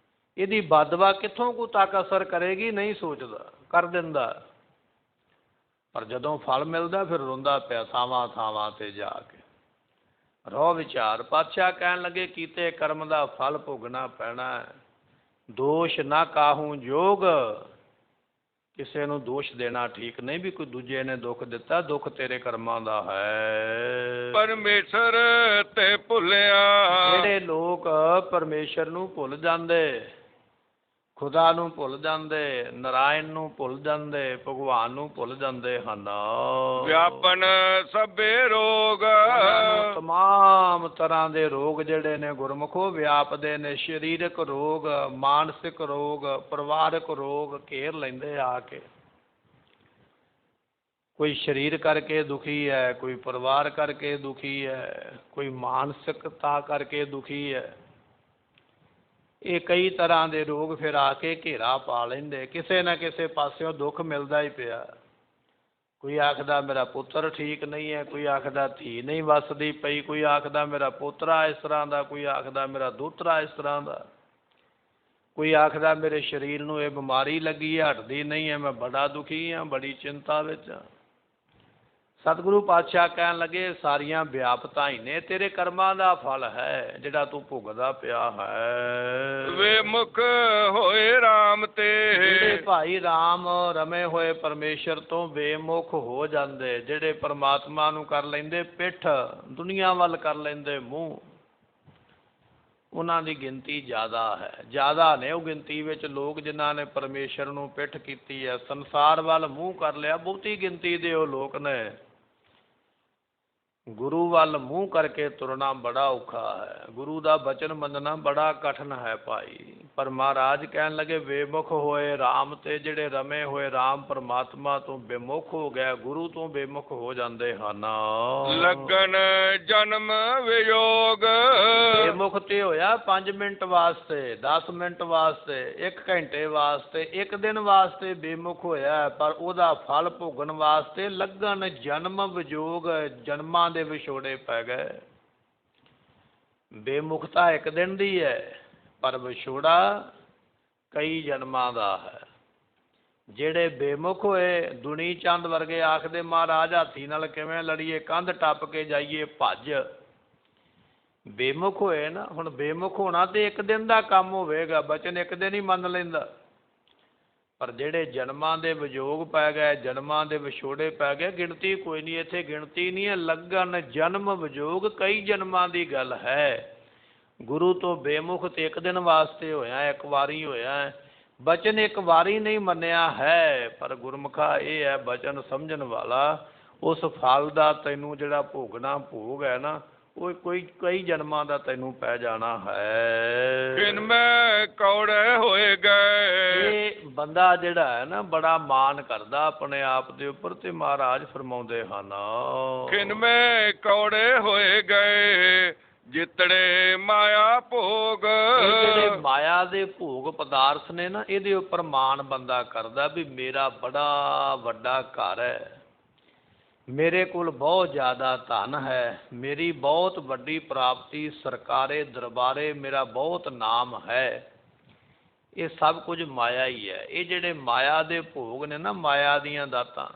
Speaker 1: ਇਹਦੀ ਬਦਵਾ ਕਿੱਥੋਂ ਕੁ ਤੱਕ ਅਸਰ ਕਰੇਗੀ, ਨਹੀਂ ਸੋਚਦਾ, ਕਰ ਦਿੰਦਾ। ਪਰ ਜਦੋਂ ਫਲ ਮਿਲਦਾ ਫਿਰ ਰੋਂਦਾ ਪਿਆ ਥਾਵਾਂ ਥਾਵਾਂ ਤੇ ਜਾ ਕੇ। ਰੋ ਵਿਚਾਰ। ਪਾਤਸ਼ਾਹ ਕਹਿਣ ਲੱਗੇ ਕੀਤੇ ਕਰਮ ਦਾ ਫਲ ਭੋਗਣਾ ਪੈਣਾ, ਦੋਸ਼ ਨਾ ਕਾਹੂ ਜੋਗ। ਕਿਸੇ ਨੂੰ ਦੋਸ਼ ਦੇਣਾ ਠੀਕ ਨਹੀਂ ਵੀ ਕੋਈ ਦੂਜੇ ਨੇ ਦੁੱਖ ਦਿੱਤਾ, ਦੁੱਖ ਤੇਰੇ ਕਰਮਾਂ ਦਾ ਹੈ।
Speaker 2: ਪਰਮੇਸ਼ਰ ਤੇ ਭੁੱਲਿਆ।
Speaker 1: ਜਿਹੜੇ ਲੋਕ ਪਰਮੇਸ਼ਰ ਨੂੰ ਭੁੱਲ ਜਾਂਦੇ, ਖੁਦਾ ਨੂੰ ਭੁੱਲ ਜਾਂਦੇ, ਨਾਰਾਇਣ ਨੂੰ ਭੁੱਲ ਜਾਂਦੇ, ਭਗਵਾਨ ਨੂੰ ਭੁੱਲ ਜਾਂਦੇ ਹਨ,
Speaker 2: ਵਿਆਪਨ ਸਭੇ ਰੋਗ।
Speaker 1: ਤਮਾਮ ਤਰ੍ਹਾਂ ਦੇ ਰੋਗ ਜਿਹੜੇ ਨੇ ਗੁਰਮੁਖੋ ਵਿਆਪਦੇ ਨੇ। ਸਰੀਰਕ ਰੋਗ, ਮਾਨਸਿਕ ਰੋਗ, ਪਰਿਵਾਰਕ ਰੋਗ ਘੇਰ ਲੈਂਦੇ ਆ ਕੇ। ਕੋਈ ਸਰੀਰ ਕਰਕੇ ਦੁਖੀ ਹੈ, ਕੋਈ ਪਰਿਵਾਰ ਕਰਕੇ ਦੁਖੀ ਹੈ, ਕੋਈ ਮਾਨਸਿਕਤਾ ਕਰਕੇ ਦੁਖੀ ਹੈ। ਇਹ ਕਈ ਤਰ੍ਹਾਂ ਦੇ ਰੋਗ ਫਿਰ ਆ ਕੇ ਘੇਰਾ ਪਾ ਲੈਂਦੇ। ਕਿਸੇ ਨਾ ਕਿਸੇ ਪਾਸਿਓਂ ਦੁੱਖ ਮਿਲਦਾ ਹੀ ਪਿਆ। ਕੋਈ ਆਖਦਾ ਮੇਰਾ ਪੁੱਤਰ ਠੀਕ ਨਹੀਂ ਹੈ, ਕੋਈ ਆਖਦਾ ਧੀ ਨਹੀਂ ਵੱਸਦੀ ਪਈ, ਕੋਈ ਆਖਦਾ ਮੇਰਾ ਪੋਤਰਾ ਇਸ ਤਰ੍ਹਾਂ ਦਾ, ਕੋਈ ਆਖਦਾ ਮੇਰਾ ਦੋਤਰਾ ਇਸ ਤਰ੍ਹਾਂ ਦਾ, ਕੋਈ ਆਖਦਾ ਮੇਰੇ ਸਰੀਰ ਨੂੰ ਇਹ ਬਿਮਾਰੀ ਲੱਗੀ ਹੈ, ਹਟਦੀ ਨਹੀਂ ਹੈ, ਮੈਂ ਬੜਾ ਦੁਖੀ ਹਾਂ, ਬੜੀ ਚਿੰਤਾ ਵਿੱਚ ਹਾਂ। ਸਤਿਗੁਰੂ ਪਾਤਸ਼ਾਹ ਕਹਿਣ ਲੱਗੇ ਸਾਰੀਆਂ ਵਿਆਪਤਾ ਹੀ ਨੇ, ਤੇਰੇ ਕਰਮਾਂ ਦਾ ਫਲ ਹੈ ਜਿਹੜਾ ਤੂੰ ਭੁਗਦਾ ਪਿਆ ਹੈ।
Speaker 2: ਵੇ ਮੁਖ ਹੋਏ ਰਾਮ ਤੇ।
Speaker 1: ਜਿਹੜੇ ਭਾਈ ਰਾਮ ਰਮੇ ਹੋਏ ਪਰਮੇਸ਼ਰ ਤੋਂ ਬੇਮੁਖ ਹੋ ਜਾਂਦੇ, ਜਿਹੜੇ ਪਰਮਾਤਮਾ ਨੂੰ ਕਰ ਲੈਂਦੇ ਪਿੱਠ, ਦੁਨੀਆ ਵੱਲ ਕਰ ਲੈਂਦੇ ਮੂੰਹ, ਉਹਨਾਂ ਦੀ ਗਿਣਤੀ ਜ਼ਿਆਦਾ ਹੈ। ਜ਼ਿਆਦਾ ਨੇ ਉਹ ਗਿਣਤੀ ਵਿੱਚ ਲੋਕ ਜਿਨ੍ਹਾਂ ਨੇ ਪਰਮੇਸ਼ਰ ਨੂੰ ਪਿੱਠ ਕੀਤੀ ਹੈ, ਸੰਸਾਰ ਵੱਲ ਮੂੰਹ ਕਰ ਲਿਆ। ਬਹੁਤੀ ਗਿਣਤੀ ਦੇ ਉਹ ਲੋਕ ਨੇ। ਗੁਰੂ ਵੱਲ ਮੂੰਹ ਕਰਕੇ ਤੁਰਨਾ ਬੜਾ ਔਖਾ ਹੈ, ਗੁਰੂ ਦਾ ਬਚਨ ਮੰਨਣਾ ਬੜਾ ਕਠਿਨ ਹੈ ਭਾਈ। ਪਰ ਮਹਾਰਾਜ ਕਹਿਣ ਲੱਗੇ ਬੇਮੁਖ ਹੋਏ ਰਾਮ ਤੇ। ਜਿਹੜੇ ਰਮੇ ਹੋਏ ਰਾਮ ਪਰਮਾਤਮਾ ਤੋਂ ਬੇਮੁਖ ਹੋ ਗਏ, ਗੁਰੂ ਤੋਂ ਬੇਮੁਖ ਹੋ ਜਾਂਦੇ ਹਨ।
Speaker 2: ਲੱਗਨ ਜਨਮ ਵਿਯੋਗ।
Speaker 1: ਬੇਮੁਖ ਤੇ ਹੋਇਆ 5 ਮਿੰਟ ਵਾਸਤੇ, 10 ਮਿੰਟ ਵਾਸਤੇ, 1 ਘੰਟੇ ਵਾਸਤੇ, 1 ਦਿਨ ਵਾਸਤੇ ਬੇਮੁਖ ਹੋਇਆ, ਪਰ ਉਹਦਾ ਫਲ ਭੋਗਣ ਵਾਸਤੇ ਲੱਗਣ ਜਨਮ ਵਿਯੋਗ, ਜਨਮਾਂ ਦੇ ਵਿਛੋੜੇ ਪੈ ਗਏ। ਬੇਮੁਖਤਾ 1 ਦਿਨ ਦੀ ਹੈ, ਪਰ ਵਿਛੋੜਾ ਕਈ ਜਨਮਾਂ ਦਾ ਹੈ। ਜਿਹੜੇ ਬੇਮੁਖ ਹੋਏ, ਦੁਨੀ ਚੰਦ ਵਰਗੇ ਆਖਦੇ ਮਹਾਰਾਜ ਹਾਥੀ ਨਾਲ ਕਿਵੇਂ ਲੜੀਏ, ਕੰਧ ਟੱਪ ਕੇ ਜਾਈਏ, ਭੱਜ। ਬੇਮੁਖ ਹੋਏ ਨਾ। ਹੁਣ ਬੇਮੁਖ ਹੋਣਾ ਤੇ 1 ਦਿਨ ਦਾ ਕੰਮ ਹੋਵੇਗਾ, ਬਚਨ 1 ਦਿਨ ਹੀ ਮੰਨ ਲੈਂਦਾ। ਪਰ ਜਿਹੜੇ ਜਨਮਾਂ ਦੇ ਵਿਜੋਗ ਪੈ ਗਏ, ਜਨਮਾਂ ਦੇ ਵਿਛੋੜੇ ਪੈ ਗਏ, ਗਿਣਤੀ ਕੋਈ ਨਹੀਂ, ਇੱਥੇ ਗਿਣਤੀ ਨਹੀਂ ਹੈ। ਲੱਗਣ ਜਨਮ ਵਿਜੋਗ ਕਈ ਜਨਮਾਂ ਦੀ ਗੱਲ ਹੈ। ਗੁਰੂ ਤੋਂ ਬੇਮੁਖ ਤੇ ਇੱਕ ਦਿਨ ਵਾਸਤੇ ਹੋਇਆ, ਇੱਕ ਵਾਰੀ ਹੋਇਆ। ਬਚਨ ਇੱਕ ਵਾਰੀ ਨਹੀਂ ਮੰਨਿਆ ਹੈ, ਪਰ ਗੁਰਮੁਖਾ ਇਹ ਹੈ ਬਚਨ ਸਮਝਣ ਵਾਲਾ, ਉਸ ਫਲ ਦਾ ਤੈਨੂੰ ਜਿਹੜਾ ਭੋਗਣਾ ਭੋਗ ਹੈ ਨਾ, ਉਹ ਕਈ ਜਨਮਾਂ ਦਾ ਤੈਨੂੰ ਪੈ ਜਾਣਾ ਹੈ।
Speaker 2: ਕਿਨ ਮੈਂ ਕੌੜੇ ਹੋਏ ਗਏ।
Speaker 1: ਇਹ ਬੰਦਾ ਜਿਹੜਾ ਹੈ ਨਾ ਬੜਾ ਮਾਣ ਕਰਦਾ ਆਪਣੇ ਆਪ ਦੇ ਉੱਪਰ, ਤੇ ਮਹਾਰਾਜ ਫਰਮਾਉਂਦੇ ਹਨ
Speaker 2: ਕਿਨ ਮੈਂ ਕੌੜੇ ਹੋਏ ਗਏ ਜਿਤੜੇ ਮਾਇਆ ਭੋਗ।
Speaker 1: ਇਹ ਜਿਹੜੇ ਮਾਇਆ ਦੇ ਭੋਗ ਪਦਾਰਥ ਨੇ ਨਾ, ਇਹਦੇ ਉੱਪਰ ਮਾਣ ਬੰਦਾ ਕਰਦਾ ਵੀ ਮੇਰਾ ਬੜਾ ਵੱਡਾ ਘਰ ਹੈ, ਮੇਰੇ ਕੋਲ ਬਹੁਤ ਜ਼ਿਆਦਾ ਧਨ ਹੈ, ਮੇਰੀ ਬਹੁਤ ਵੱਡੀ ਪ੍ਰਾਪਤੀ, ਸਰਕਾਰੇ ਦਰਬਾਰੇ ਮੇਰਾ ਬਹੁਤ ਨਾਮ ਹੈ। ਇਹ ਸਭ ਕੁਝ ਮਾਇਆ ਹੀ ਹੈ। ਇਹ ਜਿਹੜੇ ਮਾਇਆ ਦੇ ਭੋਗ ਨੇ ਨਾ, ਮਾਇਆ ਦੀਆਂ ਦਾਤਾਂ,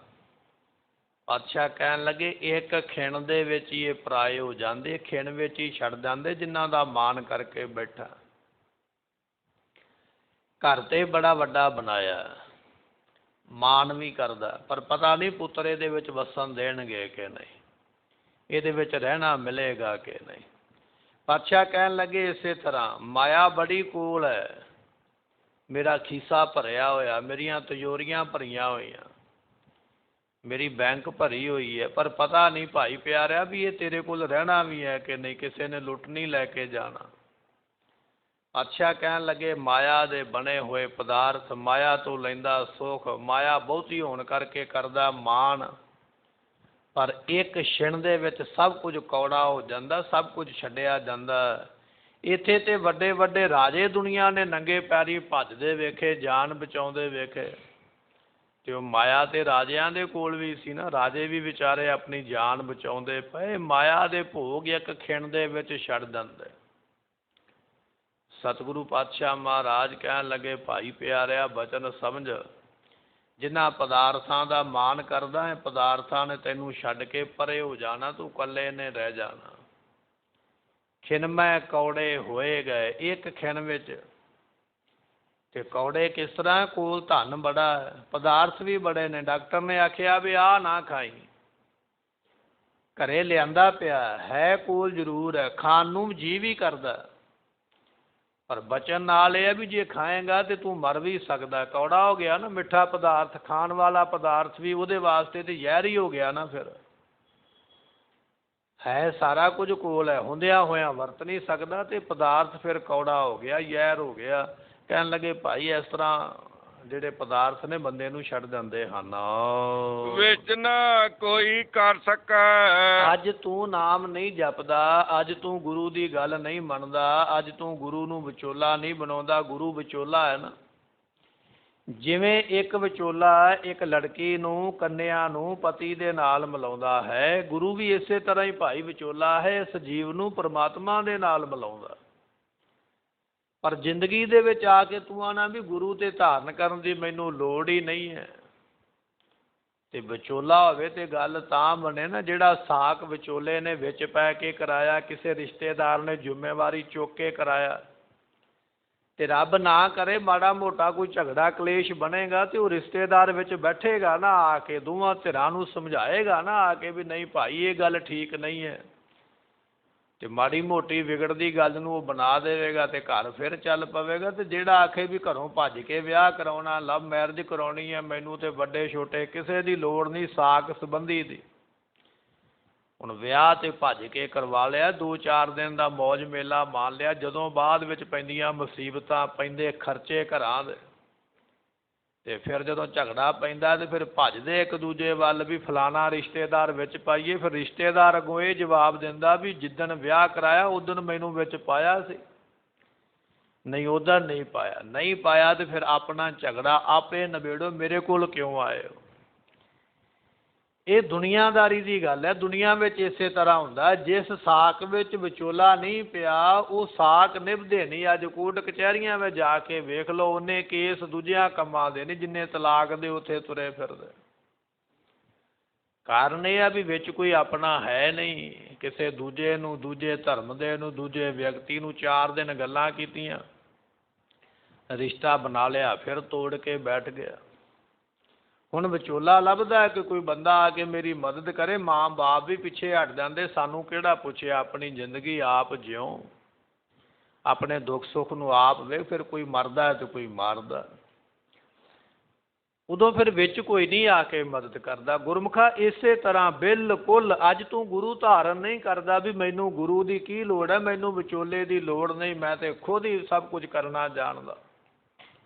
Speaker 1: ਪਾਤਸ਼ਾਹ ਕਹਿਣ ਲੱਗੇ ਇੱਕ ਖਿਣ ਦੇ ਵਿੱਚ ਹੀ ਇਹ ਪਰਾਏ ਹੋ ਜਾਂਦੇ, ਖਿਣ ਵਿੱਚ ਹੀ ਛੱਡ ਜਾਂਦੇ ਜਿਨ੍ਹਾਂ ਦਾ ਮਾਣ ਕਰਕੇ ਬੈਠਾ। ਘਰ ਤੇ ਬੜਾ ਵੱਡਾ ਬਣਾਇਆ, ਮਾਣ ਵੀ ਕਰਦਾ, ਪਰ ਪਤਾ ਨਹੀਂ ਪੁੱਤਰ ਇਹਦੇ ਵਿੱਚ ਵਸਣ ਦੇਣਗੇ ਕਿ ਨਹੀਂ, ਇਹਦੇ ਵਿੱਚ ਰਹਿਣਾ ਮਿਲੇਗਾ ਕਿ ਨਹੀਂ। ਪਾਤਸ਼ਾਹ ਕਹਿਣ ਲੱਗੇ ਇਸੇ ਤਰ੍ਹਾਂ ਮਾਇਆ ਬੜੀ ਕੋਲ ਹੈ, ਮੇਰਾ ਖੀਸਾ ਭਰਿਆ ਹੋਇਆ, ਮੇਰੀਆਂ ਤਿਜੋਰੀਆਂ ਭਰੀਆਂ ਹੋਈਆਂ, ਮੇਰੀ ਬੈਂਕ ਭਰੀ ਹੋਈ ਹੈ, ਪਰ ਪਤਾ ਨਹੀਂ ਭਾਈ ਪਿਆਰਿਆ ਵੀ ਇਹ ਤੇਰੇ ਕੋਲ ਰਹਿਣਾ ਵੀ ਹੈ ਕਿ ਨਹੀਂ, ਕਿਸੇ ਨੇ ਲੁੱਟ ਨਹੀਂ ਲੈ ਕੇ ਜਾਣਾ। ਪਾਤਸ਼ਾਹ ਕਹਿਣ ਲੱਗੇ ਮਾਇਆ ਦੇ ਬਣੇ ਹੋਏ ਪਦਾਰਥ, ਮਾਇਆ ਤੋਂ ਲੈਂਦਾ ਸੁੱਖ, ਮਾਇਆ ਬਹੁਤੀ ਹੋਣ ਕਰਕੇ ਕਰਦਾ ਮਾਣ, ਪਰ ਇੱਕ ਛਿਣ ਦੇ ਵਿੱਚ ਸਭ ਕੁਝ ਕੌੜਾ ਹੋ ਜਾਂਦਾ, ਸਭ ਕੁਝ ਛੱਡਿਆ ਜਾਂਦਾ। ਇੱਥੇ ਤੇ ਵੱਡੇ ਵੱਡੇ ਰਾਜੇ ਦੁਨੀਆ ਨੇ ਨੰਗੇ ਪੈਰੀ ਭੱਜਦੇ ਵੇਖੇ, ਜਾਨ ਬਚਾਉਂਦੇ ਵੇਖੇ, ਤੇ ਉਹ ਮਾਇਆ ਤੇ ਰਾਜਿਆਂ ਦੇ ਕੋਲ ਵੀ ਸੀ ਨਾ, ਰਾਜੇ ਵੀ ਵਿਚਾਰੇ ਆਪਣੀ ਜਾਨ ਬਚਾਉਂਦੇ ਪਏ। ਮਾਇਆ ਦੇ ਭੋਗ ਇੱਕ ਖਿਣ ਦੇ ਵਿੱਚ ਛੱਡ ਦਿੰਦੇ। ਸਤਿਗੁਰੂ ਪਾਤਸ਼ਾਹ ਮਹਾਰਾਜ ਕਹਿਣ ਲੱਗੇ ਭਾਈ ਪਿਆਰਿਆ ਬਚਨ ਸਮਝ, ਜਿਨ੍ਹਾਂ ਪਦਾਰਥਾਂ ਦਾ ਮਾਣ ਕਰਦਾ ਹੈ, ਪਦਾਰਥਾਂ ਨੇ ਤੈਨੂੰ ਛੱਡ ਕੇ ਪਰੇ ਹੋ ਜਾਣਾ, ਤੂੰ ਇਕੱਲੇ ਨੇ ਰਹਿ ਜਾਣਾ। ਖਿਣ ਮੈਂ ਕੌੜੇ ਹੋਏ ਗਏ, ਇੱਕ ਖਿਣ ਵਿੱਚ। ਤੇ ਕੌੜੇ ਕਿਸ ਤਰ੍ਹਾਂ? ਕੋਲ ਧਨ ਬੜਾ ਹੈ, ਪਦਾਰਥ ਵੀ ਬੜੇ ਨੇ। ਡਾਕਟਰ ਨੇ ਆਖਿਆ ਵੀ ਆਹ ਨਾ ਖਾਈ, ਘਰੇ ਲਿਆਂਦਾ ਪਿਆ ਹੈ, ਕੋਲ ਜ਼ਰੂਰ ਹੈ, ਖਾਣ ਨੂੰ ਜੀ ਵੀ ਕਰਦਾ, ਪਰ ਬਚਨ ਨਾਲ ਇਹ ਹੈ ਵੀ ਜੇ ਖਾਏਗਾ ਤੇ ਤੂੰ ਮਰ ਵੀ ਸਕਦਾ। ਕੌੜਾ ਹੋ ਗਿਆ ਨਾ, ਮਿੱਠਾ ਪਦਾਰਥ, ਖਾਣ ਵਾਲਾ ਪਦਾਰਥ ਵੀ ਉਹਦੇ ਵਾਸਤੇ ਤੇ ਜ਼ਹਿਰ ਹੀ ਹੋ ਗਿਆ ਨਾ। ਫਿਰ ਹੈ ਸਾਰਾ ਕੁਝ ਕੋਲ ਹੈ, ਹੁੰਦਿਆਂ ਹੋਇਆਂ ਵਰਤ ਨਹੀਂ ਸਕਦਾ, ਤੇ ਪਦਾਰਥ ਫਿਰ ਕੌੜਾ ਹੋ ਗਿਆ, ਜ਼ਹਿਰ ਹੋ ਗਿਆ। ਕਹਿਣ ਲੱਗੇ ਭਾਈ ਇਸ ਤਰ੍ਹਾਂ ਜਿਹੜੇ ਪਦਾਰਥ ਨੇ ਬੰਦੇ ਨੂੰ ਛੱਡ ਦਿੰਦੇ ਹਨ।
Speaker 2: ਵਿੱਚ ਨਾ ਕੋਈ ਕਰ ਸਕੈ।
Speaker 1: ਅੱਜ ਤੂੰ ਨਾਮ ਨਹੀਂ ਜਪਦਾ, ਅੱਜ ਤੂੰ ਗੁਰੂ ਦੀ ਗੱਲ ਨਹੀਂ ਮੰਨਦਾ, ਅੱਜ ਤੂੰ ਗੁਰੂ ਨੂੰ ਵਿਚੋਲਾ ਨਹੀਂ ਬਣਾਉਂਦਾ। ਗੁਰੂ ਵਿਚੋਲਾ ਹੈ ਨਾ, ਜਿਵੇਂ ਇੱਕ ਵਿਚੋਲਾ ਇੱਕ ਲੜਕੀ ਨੂੰ, ਕੰਨਿਆ ਨੂੰ ਪਤੀ ਦੇ ਨਾਲ ਮਿਲਾਉਂਦਾ ਹੈ, ਗੁਰੂ ਵੀ ਇਸੇ ਤਰ੍ਹਾਂ ਹੀ ਭਾਈ ਵਿਚੋਲਾ ਹੈ, ਇਸ ਜੀਵ ਨੂੰ ਪਰਮਾਤਮਾ ਦੇ ਨਾਲ ਮਿਲਾਉਂਦਾ। ਪਰ ਜ਼ਿੰਦਗੀ ਦੇ ਵਿੱਚ ਆ ਕੇ ਤੂੰ ਆਣਾ ਵੀ ਗੁਰੂ ਤੇ ਧਾਰਨ ਕਰਨ ਦੀ ਮੈਨੂੰ ਲੋੜ ਹੀ ਨਹੀਂ ਹੈ। ਤੇ ਵਿਚੋਲਾ ਹੋਵੇ ਤੇ ਗੱਲ ਤਾਂ ਬਣੇ ਨਾ, ਜਿਹੜਾ ਸਾਕ ਵਿਚੋਲੇ ਨੇ ਵਿੱਚ ਪੈ ਕੇ ਕਰਾਇਆ, ਕਿਸੇ ਰਿਸ਼ਤੇਦਾਰ ਨੇ ਜ਼ਿੰਮੇਵਾਰੀ ਚੁੱਕ ਕੇ ਕਰਾਇਆ, ਤੇ ਰੱਬ ਨਾ ਕਰੇ ਮਾੜਾ ਮੋਟਾ ਕੋਈ ਝਗੜਾ ਕਲੇਸ਼ ਬਣੇਗਾ, ਤੇ ਉਹ ਰਿਸ਼ਤੇਦਾਰ ਵਿੱਚ ਬੈਠੇਗਾ ਨਾ, ਆ ਕੇ ਦੋਵਾਂ ਧਿਰਾਂ ਨੂੰ ਸਮਝਾਏਗਾ ਨਾ, ਆ ਕੇ ਵੀ ਨਹੀਂ ਭਾਈ ਇਹ ਗੱਲ ਠੀਕ ਨਹੀਂ ਹੈ, ਤੇ ਮਾੜੀ ਮੋਟੀ ਵਿਗੜਦੀ ਗੱਲ ਨੂੰ ਉਹ ਬਣਾ ਦੇਵੇਗਾ, ਤੇ ਘਰ ਫਿਰ ਚੱਲ ਪਵੇਗਾ। ਤੇ ਜਿਹੜਾ ਆਖੇ ਵੀ ਘਰੋਂ ਭੱਜ ਕੇ ਵਿਆਹ ਕਰਾਉਣਾ, ਲਵ ਮੈਰਿਜ ਕਰਾਉਣੀ ਹੈ, ਮੈਨੂੰ ਤੇ ਵੱਡੇ ਛੋਟੇ ਕਿਸੇ ਦੀ ਲੋੜ ਨਹੀਂ ਸਾਕ ਸੰਬੰਧੀ ਦੀ, ਹੁਣ ਵਿਆਹ ਤੇ ਭੱਜ ਕੇ ਕਰਵਾ ਲਿਆ, 2-4 ਦਿਨ ਦਾ ਮੌਜ ਮੇਲਾ ਮਾਣ ਲਿਆ, ਜਦੋਂ ਬਾਅਦ ਵਿੱਚ ਪੈਂਦੀਆਂ ਮੁਸੀਬਤਾਂ, ਪੈਂਦੇ ਖਰਚੇ ਘਰਾਂ ਦੇ, ਤੇ ਫਿਰ ਜਦੋਂ ਝਗੜਾ ਪੈਂਦਾ ਤੇ ਫਿਰ ਭੱਜਦੇ ਇੱਕ ਦੂਜੇ ਵੱਲ ਵੀ ਫਲਾਣਾ ਰਿਸ਼ਤੇਦਾਰ ਵਿੱਚ ਪਾਈਏ। ਫਿਰ ਰਿਸ਼ਤੇਦਾਰ ਅੱਗੋਂ ਇਹ ਜਵਾਬ ਦਿੰਦਾ ਵੀ ਜਿੱਦਣ ਵਿਆਹ ਕਰਾਇਆ ਉਦਣ ਮੈਨੂੰ ਵਿੱਚ ਪਾਇਆ ਸੀ, ਨਹੀਂ ਉਧਰ ਨਹੀਂ ਪਾਇਆ, ਨਹੀਂ ਪਾਇਆ ਤੇ ਫਿਰ ਆਪਣਾ ਝਗੜਾ ਆਪੇ ਨਿਬੇੜੋ, ਮੇਰੇ ਕੋਲ ਕਿਉਂ ਆਏ ਹੋ। ਇਹ ਦੁਨੀਆਦਾਰੀ ਦੀ ਗੱਲ ਹੈ। ਦੁਨੀਆ ਵਿੱਚ ਇਸੇ ਤਰ੍ਹਾਂ ਹੁੰਦਾ, ਜਿਸ ਸਾਕ ਵਿੱਚ ਵਿਚੋਲਾ ਨਹੀਂ ਪਿਆ ਉਹ ਸਾਕ ਨਿਭਦੇ ਨਹੀਂ। ਅੱਜ ਕੋਰਟ ਕਚਹਿਰੀਆਂ ਵਿੱਚ ਜਾ ਕੇ ਵੇਖ ਲਓ, ਉਹਨੇ ਕੇਸ ਦੂਜਿਆਂ ਕੰਮਾਂ ਦੇ ਨਹੀਂ ਜਿੰਨੇ ਤਲਾਕ ਦੇ ਉੱਥੇ ਤੁਰੇ ਫਿਰਦੇ। ਕਾਰਨ ਇਹ ਆ ਵੀ ਵਿੱਚ ਕੋਈ ਆਪਣਾ ਹੈ ਨਹੀਂ, ਕਿਸੇ ਦੂਜੇ ਨੂੰ, ਦੂਜੇ ਧਰਮ ਦੇ ਨੂੰ, ਦੂਜੇ ਵਿਅਕਤੀ ਨੂੰ 4 ਦਿਨ ਗੱਲਾਂ ਕੀਤੀਆਂ, ਰਿਸ਼ਤਾ ਬਣਾ ਲਿਆ, ਫਿਰ ਤੋੜ ਕੇ ਬੈਠ ਗਿਆ। ਹੁਣ ਵਿਚੋਲਾ ਲੱਭਦਾ ਕਿ ਕੋਈ ਬੰਦਾ ਆ ਕੇ ਮੇਰੀ ਮਦਦ ਕਰੇ। ਮਾਂ ਬਾਪ ਵੀ ਪਿੱਛੇ ਹਟ ਜਾਂਦੇ, ਸਾਨੂੰ ਕਿਹੜਾ ਪੁੱਛਿਆ, ਆਪਣੀ ਜ਼ਿੰਦਗੀ ਆਪ ਜਿਉਂ, ਆਪਣੇ ਦੁੱਖ ਸੁੱਖ ਨੂੰ ਆਪ ਵੇਖ। ਫਿਰ ਕੋਈ ਮਰਦਾ ਹੈ ਤੇ ਕੋਈ ਮਾਰਦਾ। ਉਦੋਂ ਫਿਰ ਵਿੱਚ ਕੋਈ ਨਹੀਂ ਆ ਕੇ ਮਦਦ ਕਰਦਾ। ਗੁਰਮੁਖਾ ਇਸੇ ਤਰ੍ਹਾਂ ਬਿਲਕੁਲ ਅੱਜ ਤੂੰ ਗੁਰੂ ਧਾਰਨ ਨਹੀਂ ਕਰਦਾ ਵੀ ਮੈਨੂੰ ਗੁਰੂ ਦੀ ਕੀ ਲੋੜ ਹੈ, ਮੈਨੂੰ ਵਿਚੋਲੇ ਦੀ ਲੋੜ ਨਹੀਂ, ਮੈਂ ਤੇ ਖੁਦ ਹੀ ਸਭ ਕੁਝ ਕਰਨਾ ਜਾਣਦਾ।